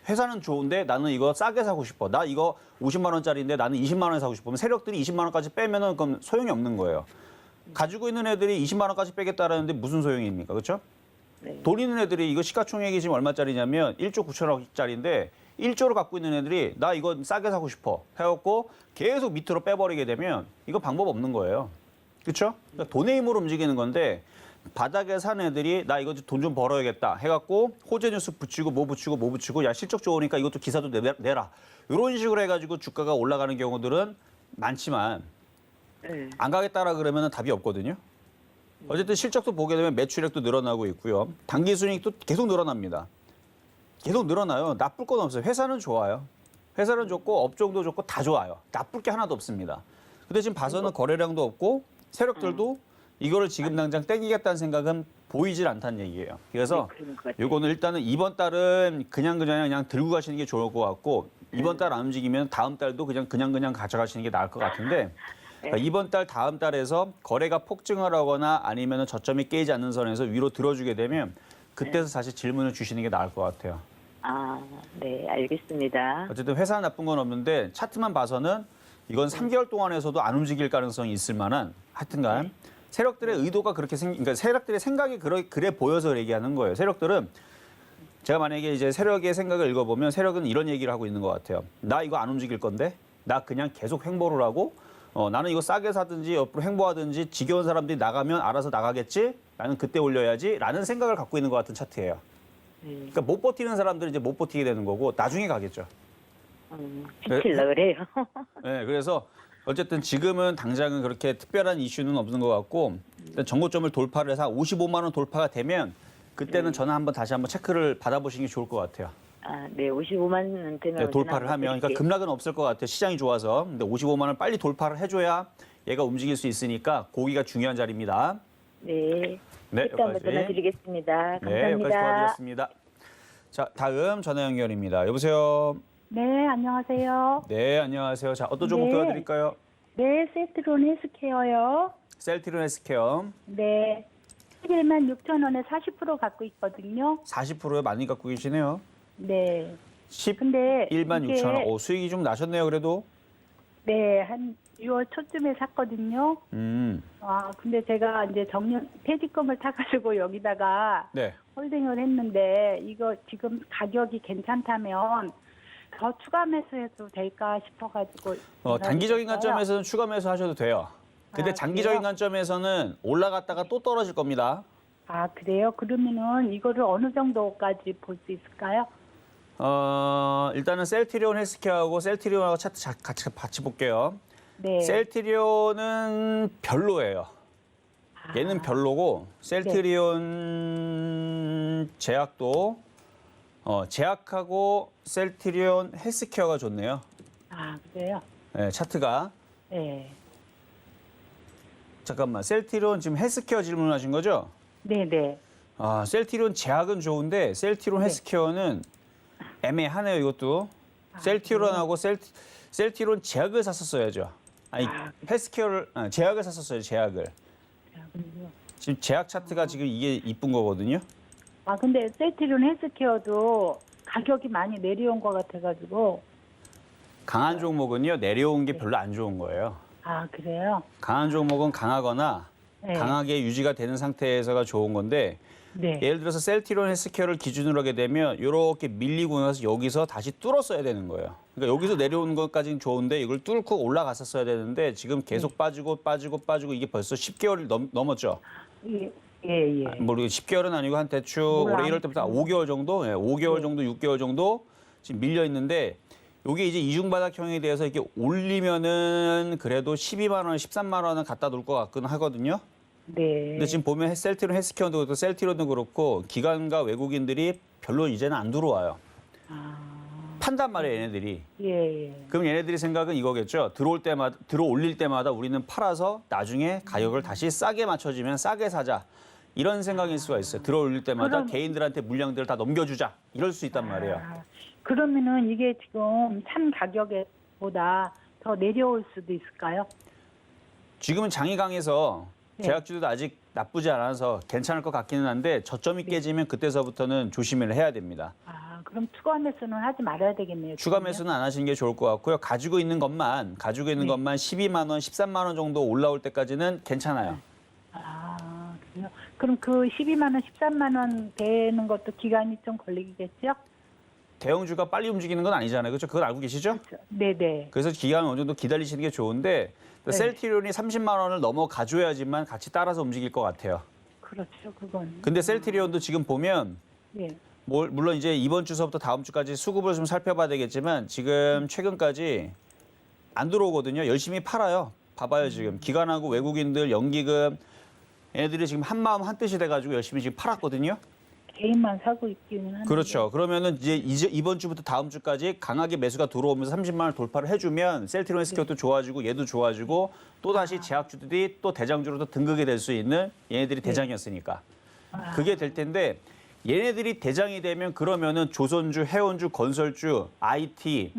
회사는 좋은데 나는 이거 싸게 사고 싶어. 나 이거 50만 원짜리인데 나는 20만 원에 사고 싶어. 그럼 세력들이 20만 원까지 빼면은 그럼 소용이 없는 거예요. 가지고 있는 애들이 20만 원까지 빼겠다라는데 무슨 소용입니까? 그렇죠? 네. 돈 있는 애들이 이거 시가총액이 지금 얼마짜리냐면 1조 9천억짜리인데 1조를 갖고 있는 애들이 나 이거 싸게 사고 싶어 해갖고 계속 밑으로 빼버리게 되면 이거 방법 없는 거예요. 그렇죠? 그러니까 돈의 힘으로 움직이는 건데 바닥에 산 애들이 나 이거 돈 좀 벌어야겠다 해갖고 호재 뉴스 붙이고 뭐 붙이고 뭐 붙이고 야 실적 좋으니까 이것도 기사도 내라. 이런 식으로 해가지고 주가가 올라가는 경우들은 많지만 네. 안 가겠다라 그러면 답이 없거든요. 어쨌든 실적도 보게 되면 매출액도 늘어나고 있고요. 당기 순이익도 계속 늘어납니다. 계속 늘어나요. 나쁠 건 없어요. 회사는 좋아요. 회사는 좋고 업종도 좋고 다 좋아요. 나쁠 게 하나도 없습니다. 근데 지금 봐서는 거래량도 없고 세력들도 이거를 지금 당장 땡기겠다는 생각은 보이질 않다는 얘기예요. 그래서 요거는 일단은 이번 달은 그냥 들고 가시는 게 좋을 것 같고 이번 달 안 움직이면 다음 달도 그냥 가져가시는 게 나을 것 같은데 그러니까 이번 달 다음 달에서 거래가 폭증을 하거나 아니면 저점이 깨지지 않는 선에서 위로 들어주게 되면 그때서 다시 질문을 주시는 게 나을 것 같아요. 아, 네, 알겠습니다. 어쨌든 회사는 나쁜 건 없는데 차트만 봐서는 이건 3개월 동안에서도 안 움직일 가능성이 있을 만한 하여튼간 세력들의 의도가 그렇게 그러니까 세력들의 생각이 그래 보여서 얘기하는 거예요. 세력들은 제가 만약에 이제 세력의 생각을 읽어보면 세력은 이런 얘기를 하고 있는 것 같아요. 나 이거 안 움직일 건데 나 그냥 계속 횡보를 하고 나는 이거 싸게 사든지 옆으로 횡보하든지 지겨운 사람들이 나가면 알아서 나가겠지? 나는 그때 올려야지? 라는 생각을 갖고 있는 것 같은 차트예요. 그러니까 못 버티는 사람들은 이제 못 버티게 되는 거고 나중에 가겠죠. 지킬라 그래요. 네, 그래서 어쨌든 지금은 당장은 그렇게 특별한 이슈는 없는 것 같고 일단 정고점을 돌파를 해서 55만 원 돌파가 되면 그때는 저는 다시 한번 체크를 받아보시는 게 좋을 것 같아요. 아, 네, 55만 원 되면 네, 돌파를 하면 그러니까 급락은 없을 것 같아요. 시장이 좋아서. 근데 55만 원 빨리 돌파를 해줘야 얘가 움직일 수 있으니까 고기가 중요한 자리입니다. 네. 네, 그때 한번 전화드리겠습니다. 감사합니다. 네, 여기까지 도와드렸습니다. 자, 다음 전화 연결입니다. 여보세요. 네, 안녕하세요. 네, 안녕하세요. 자, 어떤 종목 네. 도와드릴까요? 네, 세트론 헬스케어요. 셀트리온 헬스케어 네. 11만 6천 원에 40% 갖고 있거든요. 40%에 많이 갖고 계시네요. 네. 11만 근데 6천 원. 이게 수익이 좀 나셨네요, 그래도. 네, 한 6월 초쯤에 샀거든요. 아, 근데 제가 이제 정년 퇴직금을 타가지고 여기다가 네. 홀딩을 했는데 이거 지금 가격이 괜찮다면 더 추가 매수해도 될까 싶어가지고. 단기적인 전화드렸어요. 관점에서는 추가 매수 하셔도 돼요. 근데 아, 장기적인 그래요? 관점에서는 올라갔다가 또 떨어질 겁니다. 아, 그래요? 그러면은 이거를 어느 정도까지 볼 수 있을까요? 일단은 셀트리온 헬스케어하고 셀트리온하고 차트 같이 볼게요. 네. 셀트리온은 별로예요. 얘는 별로고 셀트리온 제약도 제약하고 셀트리온 헬스케어가 좋네요. 아, 그래요? 네, 차트가. 네. 잠깐만, 셀트리온 지금 헬스케어 질문하신 거죠? 네네. 셀트리온 제약은 좋은데 셀트리온 네. 헬스케어는 애매하네요, 이것도. 셀트리온하고 셀트리온 제약을 샀었어야죠. 아니 헬스케어를 제약을 샀었어요. 제약을. 제약은요. 지금 제약 차트가 지금 이게 이쁜 거거든요. 아, 근데 셀트리온 헬스케어도 가격이 많이 내려온 것 같아가지고. 강한 종목은요 내려온 게 별로 안 좋은 거예요. 아, 그래요? 강한 종목은 강하거나 네. 강하게 유지가 되는 상태에서가 좋은 건데 네. 예를 들어서 셀트리온 헬스케어를 기준으로 하게 되면 이렇게 밀리고 나서 여기서 다시 뚫었어야 되는 거예요. 그러니까 여기서 내려오는 것까지는 좋은데 이걸 뚫고 올라갔었어야 되는데 지금 계속 빠지고 이게 벌써 10개월이 넘었죠. 예, 예, 예. 모르겠 10개월은 아니고 한 대충 몰라. 올해 1월 때부터 5개월 정도, 5개월 정도, 6개월 정도 지금 밀려 있는데 이게 이제 이중바닥형에 대해서 이렇게 올리면은 그래도 12만 원, 13만 원은 갖다 놓을 것 같긴 하거든요. 네. 근데 지금 보면 셀트리온 헬스케어도 그렇고 셀트리온도 그렇고 기관과 외국인들이 별로 이제는 안 들어와요. 판단 말이에요, 얘네들이. 예, 예. 그럼 얘네들이 생각은 이거겠죠. 들어올릴 때마다 우리는 팔아서 나중에 가격을 다시 싸게 맞춰지면 싸게 사자. 이런 생각일 수가 있어요. 들어올릴 때마다 그럼- 개인들한테 물량들을 다 넘겨주자. 이럴 수 있단 말이에요. 아, 그러면은 이게 지금 산 가격보다 더 내려올 수도 있을까요? 지금은 장이 강해서 네. 제약주도 아직 나쁘지 않아서 괜찮을 것 같기는 한데 저점이 깨지면 그때서부터는 조심을 해야 됩니다. 아, 그럼 추가 매수는 하지 말아야 되겠네요. 추가 그러면? 매수는 안 하시는 게 좋을 것 같고요. 가지고 있는 것만 12만 원, 13만 원 정도 올라올 때까지는 괜찮아요. 아, 그래요? 그럼 그 12만 원, 13만 원 되는 것도 기간이 좀 걸리겠죠? 대형주가 빨리 움직이는 건 아니잖아요. 그렇죠? 그걸 알고 계시죠? 네네. 그래서 기간 어느 정도 기다리시는 게 좋은데 네. 셀트리온이 30만 원을 넘어가줘야지만 같이 따라서 움직일 것 같아요. 그렇죠, 그건. 근데 셀트리온도 지금 보면 예. 물론 이제 이번 주서부터 다음 주까지 수급을 좀 살펴봐야 되겠지만 지금 최근까지 안 들어오거든요. 열심히 팔아요. 봐봐요 지금 기관하고 외국인들 연기금 얘네들이 지금 한 마음 한 뜻이 돼가지고 열심히 지금 팔았거든요. 개인만 사고 있기는 한데. 그렇죠. 그러면은 이제 이번 주부터 다음 주까지 강하게 매수가 들어오면서 30만 원 돌파를 해주면 셀트리온 헬스케어도 좋아지고 얘도 좋아지고 또 다시 제약주들이 또 대장주로도 등극이 될 수 있는 얘네들이 대장이었으니까 그게 될 텐데 얘네들이 대장이 되면 그러면은 조선주, 해운주, 건설주, IT,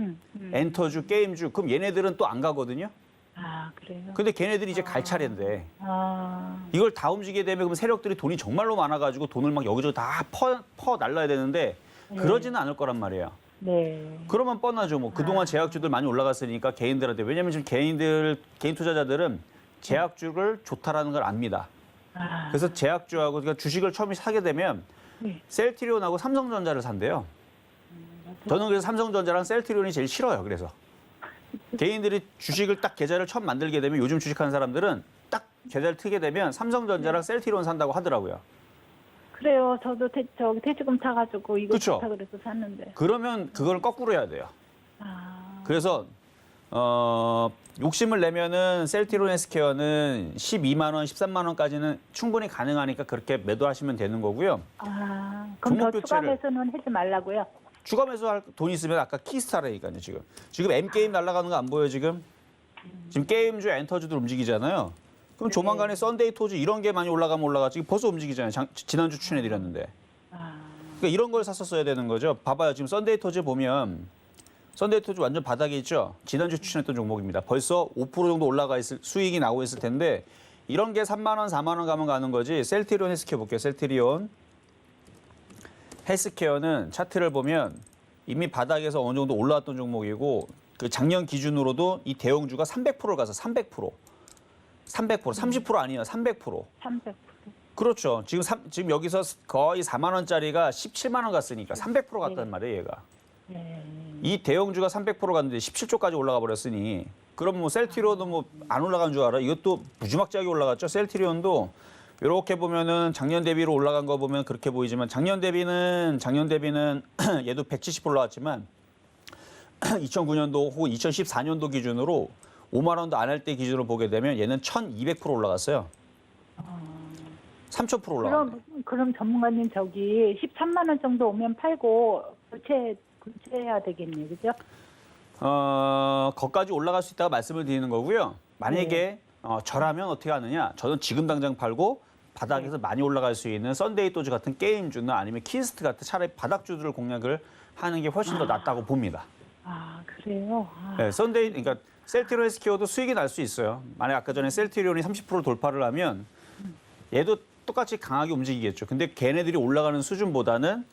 엔터주, 게임주 그럼 얘네들은 또 안 가거든요. 아, 그래요? 근데 걔네들이 이제 갈 차례인데 아, 이걸 다 움직이게 되면 그럼 세력들이 돈이 정말로 많아가지고 돈을 막 여기저기 다 퍼 날라야 되는데 그러지는 않을 거란 말이에요. 네. 그러면 뻔하죠. 뭐 그동안 제약주들 많이 올라갔으니까 개인들한테 왜냐면 지금 개인 투자자들은 제약주를 좋다라는 걸 압니다. 아, 그래서 제약주하고 그러니까 주식을 처음에 사게 되면 네. 셀트리온하고 삼성전자를 산대요. 저는 그래서 삼성전자랑 셀트리온이 제일 싫어요. 그래서 개인들이 주식을 딱 계좌를 처음 만들게 되면 요즘 주식하는 사람들은 딱 계좌를 트게 되면 삼성전자랑 셀트리온 산다고 하더라고요. 그래요. 저도 퇴직금 타가지고 이거 그쵸? 좋다 그래서 샀는데. 그러면 그걸 거꾸로 해야 돼요. 아, 그래서 욕심을 내면은 셀트리온 헬스케어는 12만 원, 13만 원까지는 충분히 가능하니까 그렇게 매도하시면 되는 거고요. 아, 그럼 더 종목 추가 교체를- 매수는 하지 말라고요? 추가 매수할 돈 있으면 아까 키스타라니까요, 지금. 지금 M게임 날아가는 거 안 보여요, 지금? 지금 게임주, 엔터주들 움직이잖아요. 그럼 조만간에 썬데이 토즈 이런 게 많이 올라가면 올라가지. 벌써 움직이잖아요. 지난주 추천해드렸는데. 아, 그러니까 이런 걸 샀었어야 되는 거죠. 봐봐요. 지금 썬데이 토즈 보면 썬데이 토즈 완전 바닥에 있죠. 지난주 추천했던 종목입니다. 벌써 5% 정도 올라가 있을 수익이 나오고 있을 텐데 이런 게 3만 원, 4만 원 가면 가는 거지. 셀트리온 헬스케어 볼게요. 셀트리온 헬스케어는 차트를 보면 이미 바닥에서 어느 정도 올라왔던 종목이고 그 작년 기준으로도 이 대형주가 300%를 가서 300%. 30% 아니에요. 300%. 300%. 그렇죠. 지금 여기서 거의 4만 원짜리가 17만 원 갔으니까 300% 갔단 말이에요, 얘가. 네. 이 대형주가 300% 갔는데 17조까지 올라가 버렸으니 그럼 뭐 셀트리온도 뭐 안 올라간 줄 알아? 이것도 무지막지하게 올라갔죠. 셀트리온도 이렇게 보면은 작년 대비로 올라간 거 보면 그렇게 보이지만 작년 대비는 얘도 170 올라왔지만 2009년도 혹은 2014년도 기준으로 5만 원도 안 할 때 기준으로 보게 되면 얘는 1200% 올라갔어요. 3000% 올라갔네. 그럼 전문가님 저기 13만 원 정도 오면 팔고 교체해야 되겠네요, 그죠? 거기까지 올라갈 수 있다고 말씀을 드리는 거고요. 만약에 저라면 어떻게 하느냐? 저는 지금 당장 팔고 바닥에서 많이 올라갈 수 있는 썬데이 도즈 같은 게임주나 아니면 키스트 같은 차라리 바닥주들을 공략을 하는 게 훨씬 더 낫다고 봅니다. 아, 그래요? 아, 네, 썬데이, 그러니까 셀트리온 SKO도 수익이 날 수 있어요. 만약 아까 전에 셀트리온이 30% 돌파를 하면 얘도 똑같이 강하게 움직이겠죠. 근데 걔네들이 올라가는 수준보다는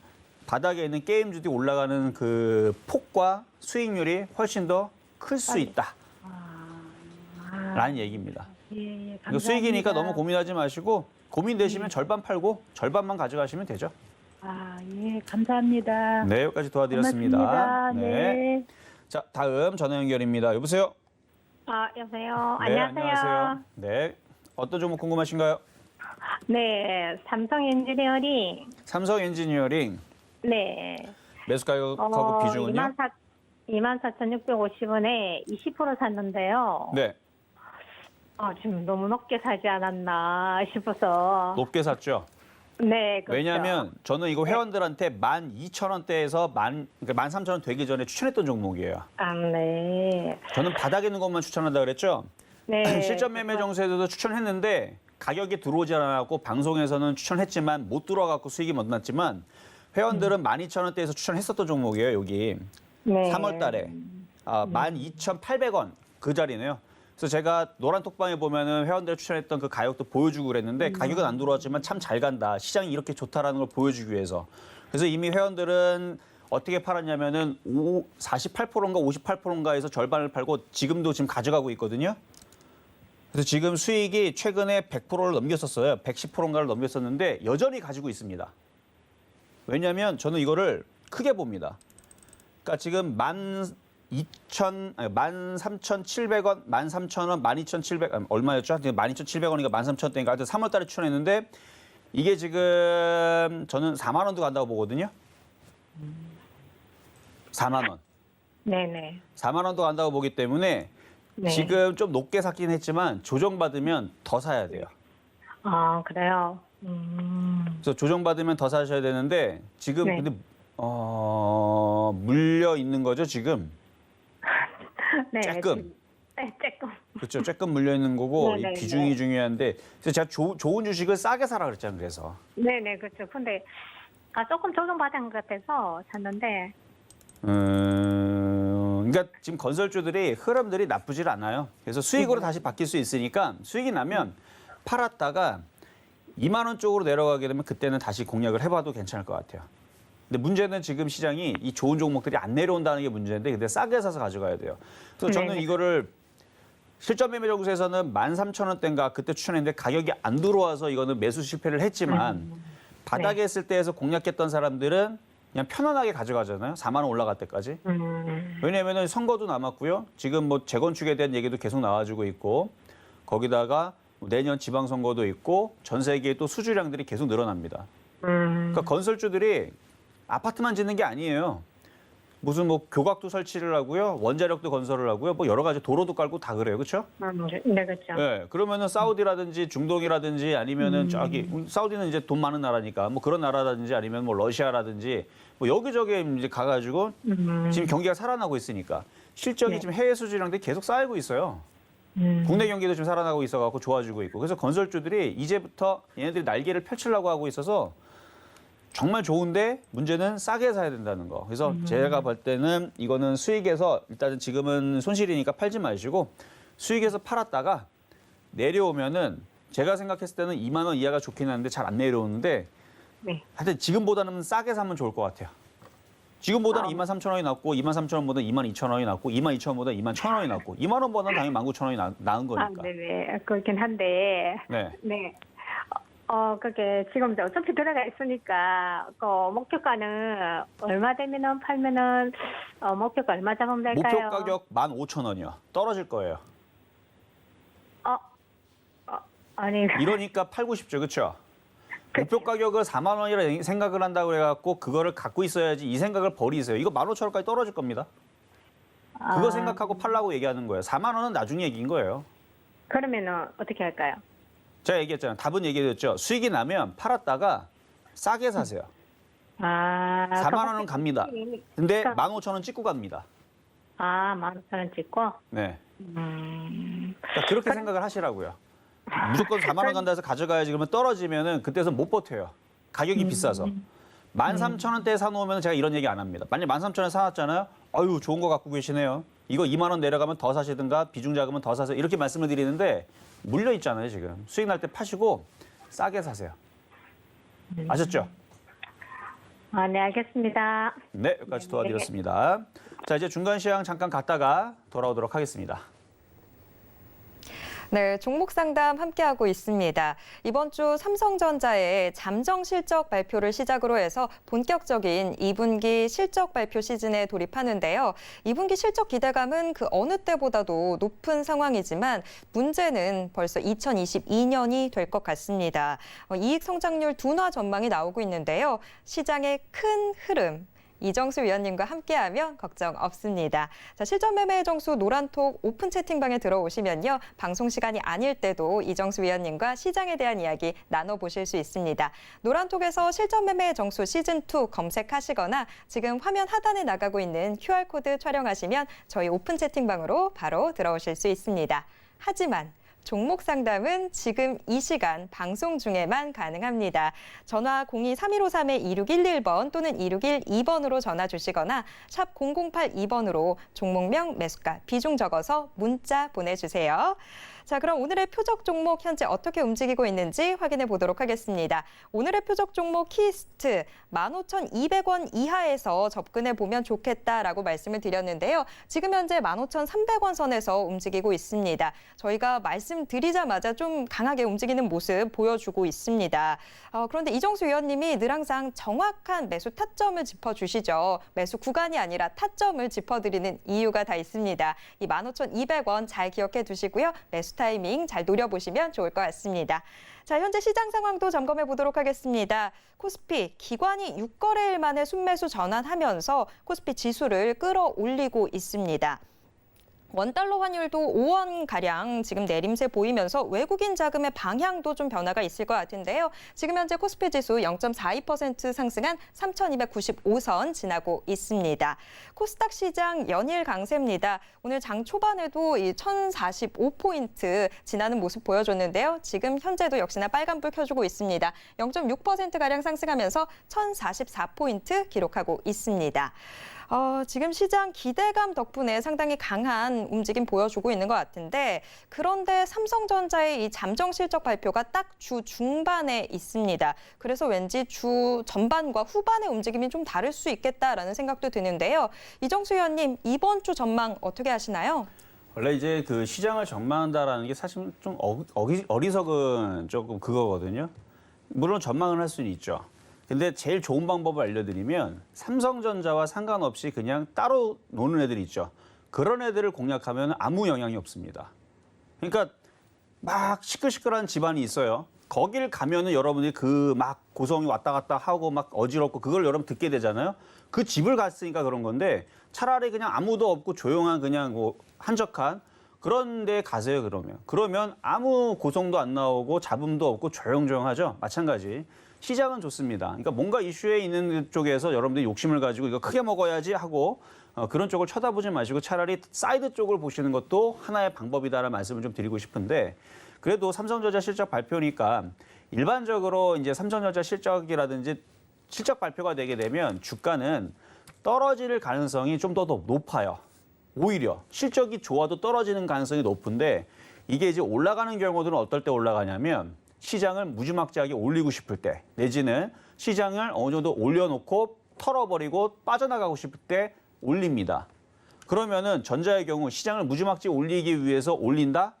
바닥에 있는 게임주들이 올라가는 그 폭과 수익률이 훨씬 더 클 수 있다. 라는 얘기입니다. 예, 예, 이거 감사합니다. 수익이니까 너무 고민하지 마시고 고민되시면 절반 팔고 절반만 가져가시면 되죠. 아, 예, 감사합니다. 네, 여기까지 도와드렸습니다. 고맙습니다. 네. 자, 다음 전화 연결입니다. 여보세요? 여보세요. 네, 안녕하세요. 네. 어떤 종목 궁금하신가요? 네, 삼성 엔지니어링. 삼성 엔지니어링 네. 매수 가격 비중은요? 24,650원에 20% 샀는데요. 네, 지금 너무 높게 사지 않았나 싶어서. 높게 샀죠. 네, 그렇죠. 왜냐하면 저는 이거 회원들한테 12,000원대에서 그러니까 13,000원 되기 전에 추천했던 종목이에요. 네. 저는 바닥에 있는 것만 추천한다 그랬죠. 네. 실전 매매 정수에도 추천했는데 가격이 들어오지 않았고 방송에서는 추천했지만 못 들어가고 수익이 못 났지만 회원들은 12,000원대에서 추천했었던 종목이에요. 여기 네. 3월 달에 12,800원 그 자리네요. 그래서 제가 노란 톡방에 보면은 회원들 추천했던 그 가격도 보여주고 그랬는데 가격은 안 들어왔지만 참 잘 간다. 시장이 이렇게 좋다라는 걸 보여주기 위해서. 그래서 이미 회원들은 어떻게 팔았냐면은 48%인가 58%인가에서 절반을 팔고 지금도 지금 가져가고 있거든요. 그래서 지금 수익이 최근에 100%를 넘겼었어요. 110%인가를 넘겼었는데 여전히 가지고 있습니다. 왜냐하면 저는 이거를 크게 봅니다. 그러니까 지금 13,700원, 13,000원, 12,700원, 얼마였죠? 12,700원인가 13,000원대인가 하여튼 3월 달에 추천했는데 이게 지금 저는 4만 원도 간다고 보거든요. 4만 원. 네네. 4만 원도 간다고 보기 때문에 네. 지금 좀 높게 샀긴 했지만 조정받으면 더 사야 돼요. 그래요. 그래서 조정받으면 더 사셔야 되는데 지금 네. 근데 물려 있는 거죠, 지금. 네. 조금. 네, 조금. 그렇죠. 조금 물려 있는 거고 네네, 이 비중이 네. 중요한데 그래서 제가 좋은 주식을 싸게 사라 그랬잖아요. 그래서 네네, 그렇죠. 근데 조금 조정받은 것 같아서 샀는데. 그러니까 지금 건설주들이 흐름들이 나쁘질 않아요. 그래서 수익으로 다시 바뀔 수 있으니까 수익이 나면 팔았다가 2만 원 쪽으로 내려가게 되면 그때는 다시 공략을 해봐도 괜찮을 것 같아요. 근데 문제는 지금 시장이 이 좋은 종목들이 안 내려온다는 게 문제인데 근데 싸게 사서 가져가야 돼요. 그래서 저는 네. 이거를 실전 매매 정수에서는 13,000원대인가 그때 추천했는데 가격이 안 들어와서 이거는 매수 실패를 했지만 바닥에 있을 때에서 공략했던 사람들은 그냥 편안하게 가져가잖아요. 4만 원 올라갈 때까지. 왜냐하면 선거도 남았고요. 지금 뭐 재건축에 대한 얘기도 계속 나와주고 있고 거기다가 내년 지방선거도 있고 전 세계에 또 수주량들이 계속 늘어납니다. 그러니까 건설주들이 아파트만 짓는 게 아니에요. 무슨 뭐 교각도 설치를 하고요. 원자력도 건설을 하고요. 뭐 여러 가지 도로도 깔고 다 그래요. 그렇죠? 네, 그렇죠. 네, 그러면은 사우디라든지 중동이라든지 아니면은 저기 사우디는 이제 돈 많은 나라니까 뭐 그런 나라라든지 아니면 뭐 러시아라든지 뭐 여기저기 이제 가가지고 지금 경기가 살아나고 있으니까 실적이 네. 지금 해외 수주량들이 계속 쌓이고 있어요. 국내 경기도 지금 살아나고 있어갖고 좋아지고 있고 그래서 건설주들이 이제부터 얘네들이 날개를 펼치려고 하고 있어서 정말 좋은데 문제는 싸게 사야 된다는 거. 그래서 제가 볼 때는 이거는 수익에서 일단은 지금은 손실이니까 팔지 마시고 수익에서 팔았다가 내려오면은 제가 생각했을 때는 2만 원 이하가 좋긴 한데 잘 안 내려오는데 네. 하여튼 지금보다는 싸게 사면 좋을 것 같아요. 지금보다는 23,000원이 낫고 23,000원보다 22,000원이 낫고 22,000원보다 21,000원이 낫고 2만 원보다는 당연히 19,000원이 나은 거니까. 네네. 그렇긴 한데. 네. 네. 그게 지금 이제 어차피 들어가 있으니까, 목표가는 얼마 되면은 팔면은, 목표가 얼마 잡으면 될까요? 목표 가격 15,000원이요. 떨어질 거예요. 아니, 이러니까 팔고 싶죠. 그렇죠? 목표 가격을 4만 원이라 생각을 한다고 해갖고 그거를 갖고 있어야지 이 생각을 버리세요. 이거 15,000원까지 떨어질 겁니다. 그거 생각하고 팔라고 얘기하는 거예요. 4만 원은 나중에 얘기인 거예요. 그러면은 어떻게 할까요? 제가 얘기했잖아요. 답은 얘기했죠. 수익이 나면 팔았다가 싸게 사세요. 4만 원은 갑니다. 근데 15,000원 찍고 갑니다. 15,000원 찍고? 네. 그러니까 그렇게 생각을 하시라고요. 무조건 4만 원 간다 해서 가져가야지 그러면 떨어지면은 그때서 못 버텨요. 가격이 비싸서. 13,000원대에 사놓으면 제가 이런 얘기 안 합니다. 만약 13,000원에 사놨잖아요. 아유, 좋은 거 갖고 계시네요. 이거 2만 원 내려가면 더 사시든가 비중 자금은 더 사세요. 이렇게 말씀을 드리는데 물려 있잖아요, 지금. 수익 날 때 파시고 싸게 사세요. 아셨죠? 아, 네, 알겠습니다. 네, 여기까지 도와드렸습니다. 자, 이제 중간 시황 잠깐 갔다가 돌아오도록 하겠습니다. 네, 종목 상담 함께하고 있습니다. 이번 주 삼성전자의 잠정 실적 발표를 시작으로 해서 본격적인 2분기 실적 발표 시즌에 돌입하는데요. 2분기 실적 기대감은 그 어느 때보다도 높은 상황이지만 문제는 벌써 2022년이 될 것 같습니다. 이익 성장률 둔화 전망이 나오고 있는데요. 시장의 큰 흐름. 이정수 위원님과 함께하면 걱정 없습니다. 자, 실전 매매의 정수 노란톡 오픈 채팅방에 들어오시면요. 방송 시간이 아닐 때도 이정수 위원님과 시장에 대한 이야기 나눠보실 수 있습니다. 노란톡에서 실전 매매의 정수 시즌2 검색하시거나 지금 화면 하단에 나가고 있는 QR코드 촬영하시면 저희 오픈 채팅방으로 바로 들어오실 수 있습니다. 하지만 종목 상담은 지금 이 시간 방송 중에만 가능합니다. 전화 02-3153-2611번 또는 2612번으로 전화 주시거나 샵 0082번으로 종목명, 매수가, 비중 적어서 문자 보내주세요. 자, 그럼 오늘의 표적 종목 현재 어떻게 움직이고 있는지 확인해 보도록 하겠습니다. 오늘의 표적 종목 키스트 15,200원 이하에서 접근해 보면 좋겠다라고 말씀을 드렸는데요. 지금 현재 15,300원 선에서 움직이고 있습니다. 저희가 말씀드리자마자 좀 강하게 움직이는 모습 보여주고 있습니다. 그런데 이정수 위원님이 늘 항상 정확한 매수 타점을 짚어주시죠. 매수 구간이 아니라 타점을 짚어드리는 이유가 다 있습니다. 이 15,200원 잘 기억해 두시고요. 매수 타이밍 잘 노려보시면 좋을 것 같습니다. 자, 현재 시장 상황도 점검해 보도록 하겠습니다. 코스피 기관이 6거래일 만에 순매수 전환하면서 코스피 지수를 끌어올리고 있습니다. 원달러 환율도 5원가량 지금 내림세 보이면서 외국인 자금의 방향도 좀 변화가 있을 것 같은데요. 지금 현재 코스피 지수 0.42% 상승한 3,295선 지나고 있습니다. 코스닥 시장 연일 강세입니다. 오늘 장 초반에도 이 1,045포인트 지나는 모습 보여줬는데요. 지금 현재도 역시나 빨간불 켜주고 있습니다. 0.6%가량 상승하면서 1,044포인트 기록하고 있습니다. 지금 시장 기대감 덕분에 상당히 강한 움직임 보여주고 있는 것 같은데 그런데 삼성전자의 이 잠정 실적 발표가 딱 주 중반에 있습니다. 그래서 왠지 주 전반과 후반의 움직임이 좀 다를 수 있겠다라는 생각도 드는데요. 이정수 위원님, 이번 주 전망 어떻게 하시나요? 원래 이제 그 시장을 전망한다라는 게 사실 좀 어리석은 조금 그거거든요. 물론 전망을 할 수는 있죠. 근데 제일 좋은 방법을 알려드리면 삼성전자와 상관없이 그냥 따로 노는 애들이 있죠. 그런 애들을 공략하면 아무 영향이 없습니다. 그러니까 막 시끌시끌한 집안이 있어요. 거길 가면은 여러분들이 그 막 고성이 왔다 갔다 하고 막 어지럽고 그걸 여러분 듣게 되잖아요. 그 집을 갔으니까 그런 건데 차라리 그냥 아무도 없고 조용한 그냥 뭐 한적한 그런 데 가세요, 그러면. 그러면 아무 고성도 안 나오고 잡음도 없고 조용조용하죠. 마찬가지. 시장은 좋습니다. 그러니까 뭔가 이슈에 있는 쪽에서 여러분들이 욕심을 가지고 이거 크게 먹어야지 하고 그런 쪽을 쳐다보지 마시고 차라리 사이드 쪽을 보시는 것도 하나의 방법이다라는 말씀을 좀 드리고 싶은데 그래도 삼성전자 실적 발표니까 일반적으로 이제 삼성전자 실적이라든지 실적 발표가 되게 되면 주가는 떨어질 가능성이 좀 더 높아요. 오히려 실적이 좋아도 떨어지는 가능성이 높은데 이게 이제 올라가는 경우들은 어떨 때 올라가냐면 시장을 무지막지하게 올리고 싶을 때 내지는 시장을 어느 정도 올려놓고 털어버리고 빠져나가고 싶을 때 올립니다. 그러면은 전자의 경우 시장을 무지막지 올리기 위해서 올린다?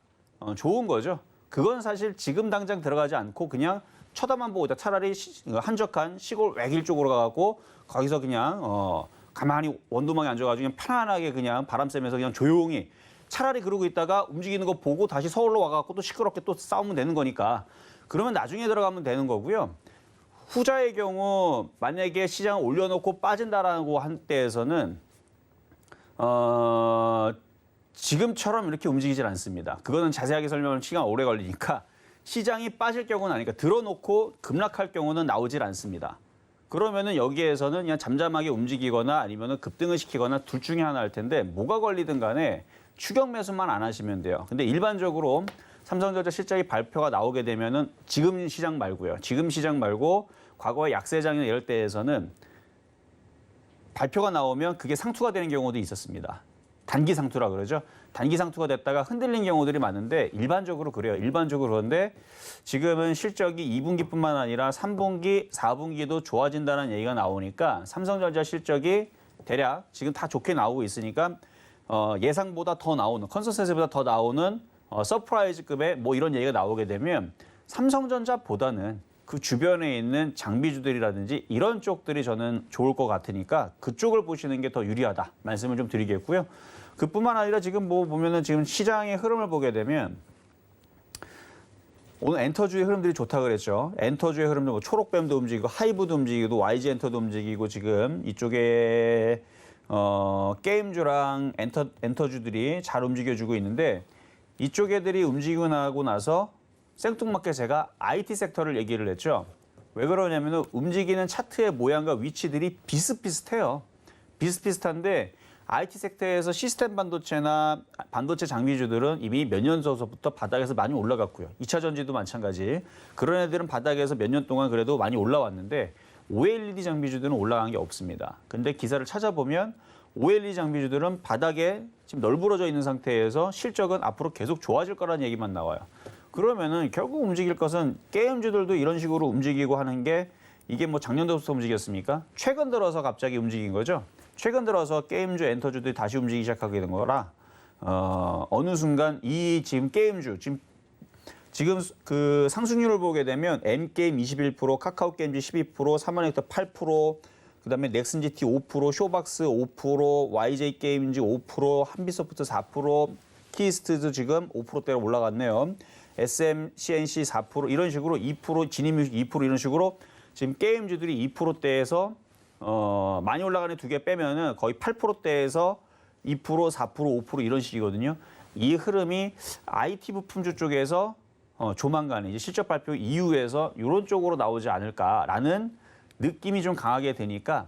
좋은 거죠. 그건 사실 지금 당장 들어가지 않고 그냥 쳐다만 보고 있다. 차라리 한적한 시골 외길 쪽으로 가고 거기서 그냥 가만히 원두막에 앉아가지고 그냥 편안하게 그냥 바람 쐬면서 그냥 조용히 차라리 그러고 있다가 움직이는 거 보고 다시 서울로 와갖고 또 시끄럽게 또 싸우면 되는 거니까 그러면 나중에 들어가면 되는 거고요. 후자의 경우 만약에 시장을 올려놓고 빠진다라고 한 때에서는 지금처럼 이렇게 움직이질 않습니다. 그거는 자세하게 설명을 시간 오래 걸리니까 시장이 빠질 경우는 아니니까 들어놓고 급락할 경우는 나오질 않습니다. 그러면은 여기에서는 그냥 잠잠하게 움직이거나 아니면은 급등을 시키거나 둘 중에 하나 할 텐데 뭐가 걸리든 간에 추격 매수만 안 하시면 돼요. 근데 일반적으로 삼성전자 실적이 발표가 나오게 되면은 지금 시장 말고요. 지금 시장 말고 과거에 약세장이나 이럴 때에서는 발표가 나오면 그게 상투가 되는 경우도 있었습니다. 단기 상투라 그러죠. 단기 상투가 됐다가 흔들린 경우들이 많은데 일반적으로 그래요. 일반적으로 그런데 지금은 실적이 2분기뿐만 아니라 3분기, 4분기도 좋아진다는 얘기가 나오니까 삼성전자 실적이 대략 지금 다 좋게 나오고 있으니까 예상보다 더 나오는, 컨센서스보다 더 나오는 서프라이즈급의 뭐 이런 얘기가 나오게 되면 삼성전자보다는 그 주변에 있는 장비주들이라든지 이런 쪽들이 저는 좋을 것 같으니까 그쪽을 보시는 게 더 유리하다 말씀을 좀 드리겠고요. 그뿐만 아니라 지금 뭐 보면은 지금 시장의 흐름을 보게 되면 오늘 엔터주의 흐름들이 좋다 그랬죠. 엔터주의 흐름도 뭐 초록뱀도 움직이고 하이브도 움직이고 YG 엔터도 움직이고 지금 이쪽에 게임주랑 엔터주들이 잘 움직여주고 있는데 이쪽 애들이 움직이고 나고 나서 생뚱맞게 제가 IT 섹터를 얘기를 했죠. 왜 그러냐면 움직이는 차트의 모양과 위치들이 비슷비슷해요. 비슷비슷한데 IT 섹터에서 시스템 반도체나 반도체 장비주들은 이미 몇 년 전부터 바닥에서 많이 올라갔고요. 2차 전지도 마찬가지. 그런 애들은 바닥에서 몇 년 동안 그래도 많이 올라왔는데 OLED 장비주들은 올라간 게 없습니다. 근데 기사를 찾아보면 OLED 장비주들은 바닥에 지금 널브러져 있는 상태에서 실적은 앞으로 계속 좋아질 거라는 얘기만 나와요. 그러면은 결국 움직일 것은 게임주들도 이런 식으로 움직이고 하는 게 이게 뭐 작년도부터 움직였습니까? 최근 들어서 갑자기 움직인 거죠. 최근 들어서 게임주, 엔터주들이 다시 움직이기 시작하게 된 거라 어느 순간 이 지금 게임주 지금 그 상승률을 보게 되면 N게임 21%, 카카오게임즈 12%, 사마넥터 8%, 그다음에 넥슨GT 5%, 쇼박스 5%, YJ게임즈 5%, 한빛소프트 4%, 키스트도 지금 5%대로 올라갔네요. SM, CNC 4% 이런 식으로 2%, 지니뮤직 2% 이런 식으로 지금 게임주들이 2%대에서 많이 올라가는 두 개 빼면은 거의 8%대에서 2%, 4%, 5% 이런 식이거든요. 이 흐름이 IT 부품주 쪽에서 조만간에 이제 실적 발표 이후에서 이런 쪽으로 나오지 않을까라는 느낌이 좀 강하게 되니까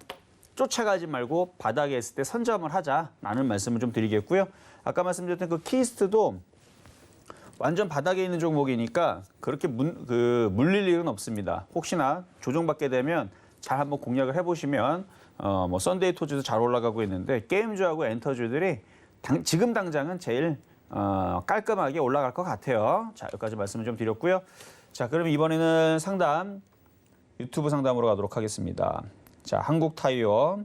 쫓아가지 말고 바닥에 있을 때 선점을 하자라는 말씀을 좀 드리겠고요. 아까 말씀드렸던 그 키스트도 완전 바닥에 있는 종목이니까 그렇게 물릴 일은 없습니다. 혹시나 조정받게 되면 잘 한번 공략을 해보시면 뭐 썬데이 토지도 잘 올라가고 있는데 게임주하고 엔터주들이 지금 당장은 제일 깔끔하게 올라갈 것 같아요. 자, 여기까지 말씀을 좀 드렸고요. 자, 그럼 이번에는 상담 유튜브 상담으로 가도록 하겠습니다. 자, 한국타이어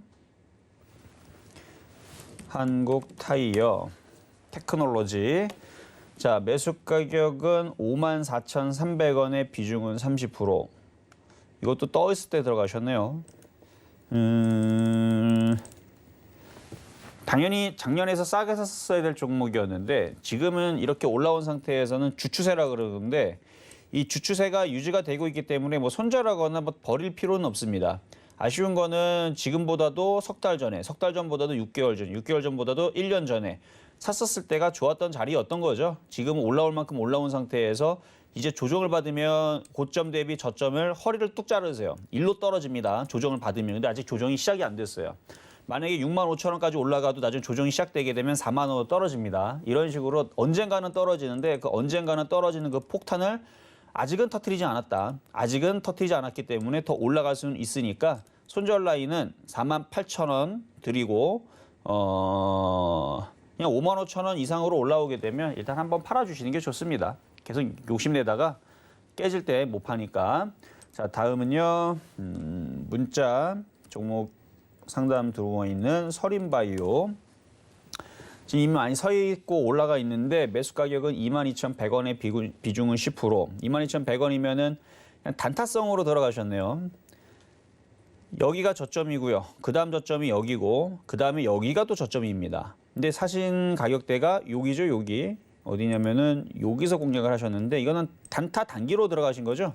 테크놀로지. 자, 매수 가격은 54,300원에 비중은 30%. 이것도 떠 있을 때 들어가셨네요. 당연히 작년에서 싸게 샀어야 될 종목이었는데 지금은 이렇게 올라온 상태에서는 주추세라 그러는데 이 주추세가 유지가 되고 있기 때문에 뭐 손절하거나 뭐 버릴 필요는 없습니다. 아쉬운 거는 지금보다도 석 달 전보다도 6개월 전, 6개월 전보다도 1년 전에 샀었을 때가 좋았던 자리였던 거죠. 지금은 올라올 만큼 올라온 상태에서 이제 조정을 받으면 고점 대비 저점을 허리를 뚝 자르세요. 일로 떨어집니다. 조정을 받으면. 근데 아직 조정이 시작이 안 됐어요. 만약에 65,000원까지 올라가도 나중에 조정이 시작되게 되면 4만 원으로 떨어집니다. 이런 식으로 언젠가는 떨어지는데 그 언젠가는 떨어지는 그 폭탄을 아직은 터뜨리지 않았다. 아직은 터뜨리지 않았기 때문에 더 올라갈 수는 있으니까 손절 라인은 48,000원 드리고 그냥 55,000원 이상으로 올라오게 되면 일단 한번 팔아주시는 게 좋습니다. 계속 욕심내다가 깨질 때 못 파니까. 자, 다음은요. 문자 종목 상담 들어와 있는 서린바이오. 지금 이미 많이 서 있고 올라가 있는데 매수 가격은 22,100원에 비중은 10%. 22,100원이면은 그냥 단타성으로 들어가셨네요. 여기가 저점이고요. 그 다음 저점이 여기고 그 다음에 여기가 또 저점입니다. 근데 사신 가격대가 여기죠, 여기. 어디냐면은 여기서 공략을 하셨는데 이거는 단타 단기로 들어가신 거죠.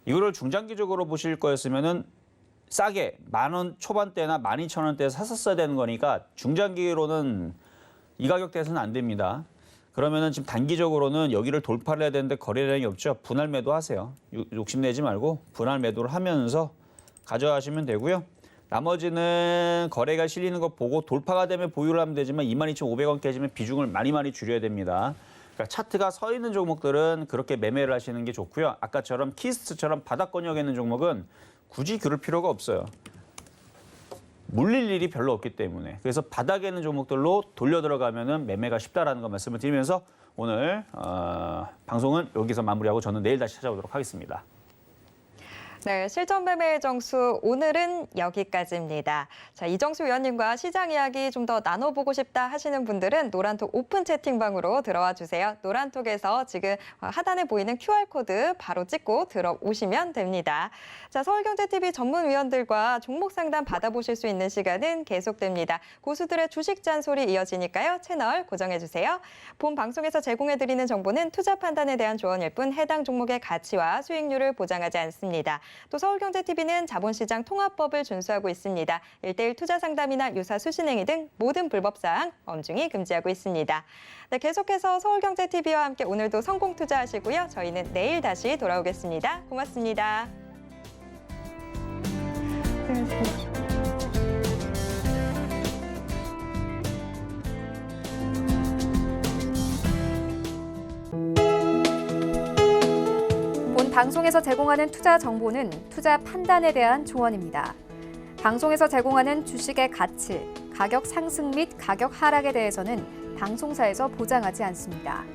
이거를 중장기적으로 보실 거였으면은 싸게 10,000원 초반대나 12,000원대에 샀었어야 되는 거니까 중장기로는 이 가격대에서는 안 됩니다. 그러면은 지금 단기적으로는 여기를 돌파를 해야 되는데 거래량이 없죠. 분할 매도 하세요. 욕심내지 말고 분할 매도를 하면서 가져가시면 되고요. 나머지는 거래가 실리는 거 보고 돌파가 되면 보유를 하면 되지만 22,500원 깨지면 비중을 많이 줄여야 됩니다. 그러니까 차트가 서 있는 종목들은 그렇게 매매를 하시는 게 좋고요. 아까처럼 키스트처럼 바닥권역에 있는 종목은 굳이 그럴 필요가 없어요. 물릴 일이 별로 없기 때문에. 그래서 바닥에 있는 종목들로 돌려 들어가면은 매매가 쉽다라는 거 말씀을 드리면서 오늘 방송은 여기서 마무리하고 저는 내일 다시 찾아오도록 하겠습니다. 네, 실전 매매의 정수 오늘은 여기까지입니다. 자, 이정수 위원님과 시장 이야기 좀 더 나눠보고 싶다 하시는 분들은 노란톡 오픈 채팅방으로 들어와 주세요. 노란톡에서 지금 하단에 보이는 QR코드 바로 찍고 들어오시면 됩니다. 자, 서울경제TV 전문위원들과 종목 상담 받아보실 수 있는 시간은 계속됩니다. 고수들의 주식 잔소리 이어지니까요. 채널 고정해주세요. 본 방송에서 제공해드리는 정보는 투자 판단에 대한 조언일 뿐 해당 종목의 가치와 수익률을 보장하지 않습니다. 또 서울경제TV는 자본시장 통합법을 준수하고 있습니다. 1:1 투자 상담이나 유사 수신행위 등 모든 불법사항 엄중히 금지하고 있습니다. 네, 계속해서 서울경제TV와 함께 오늘도 성공 투자하시고요. 저희는 내일 다시 돌아오겠습니다. 고맙습니다. 본 방송에서 제공하는 투자 정보는 투자 판단에 대한 조언입니다. 방송에서 제공하는 주식의 가치, 가격 상승 및 가격 하락에 대해서는 방송사에서 보장하지 않습니다.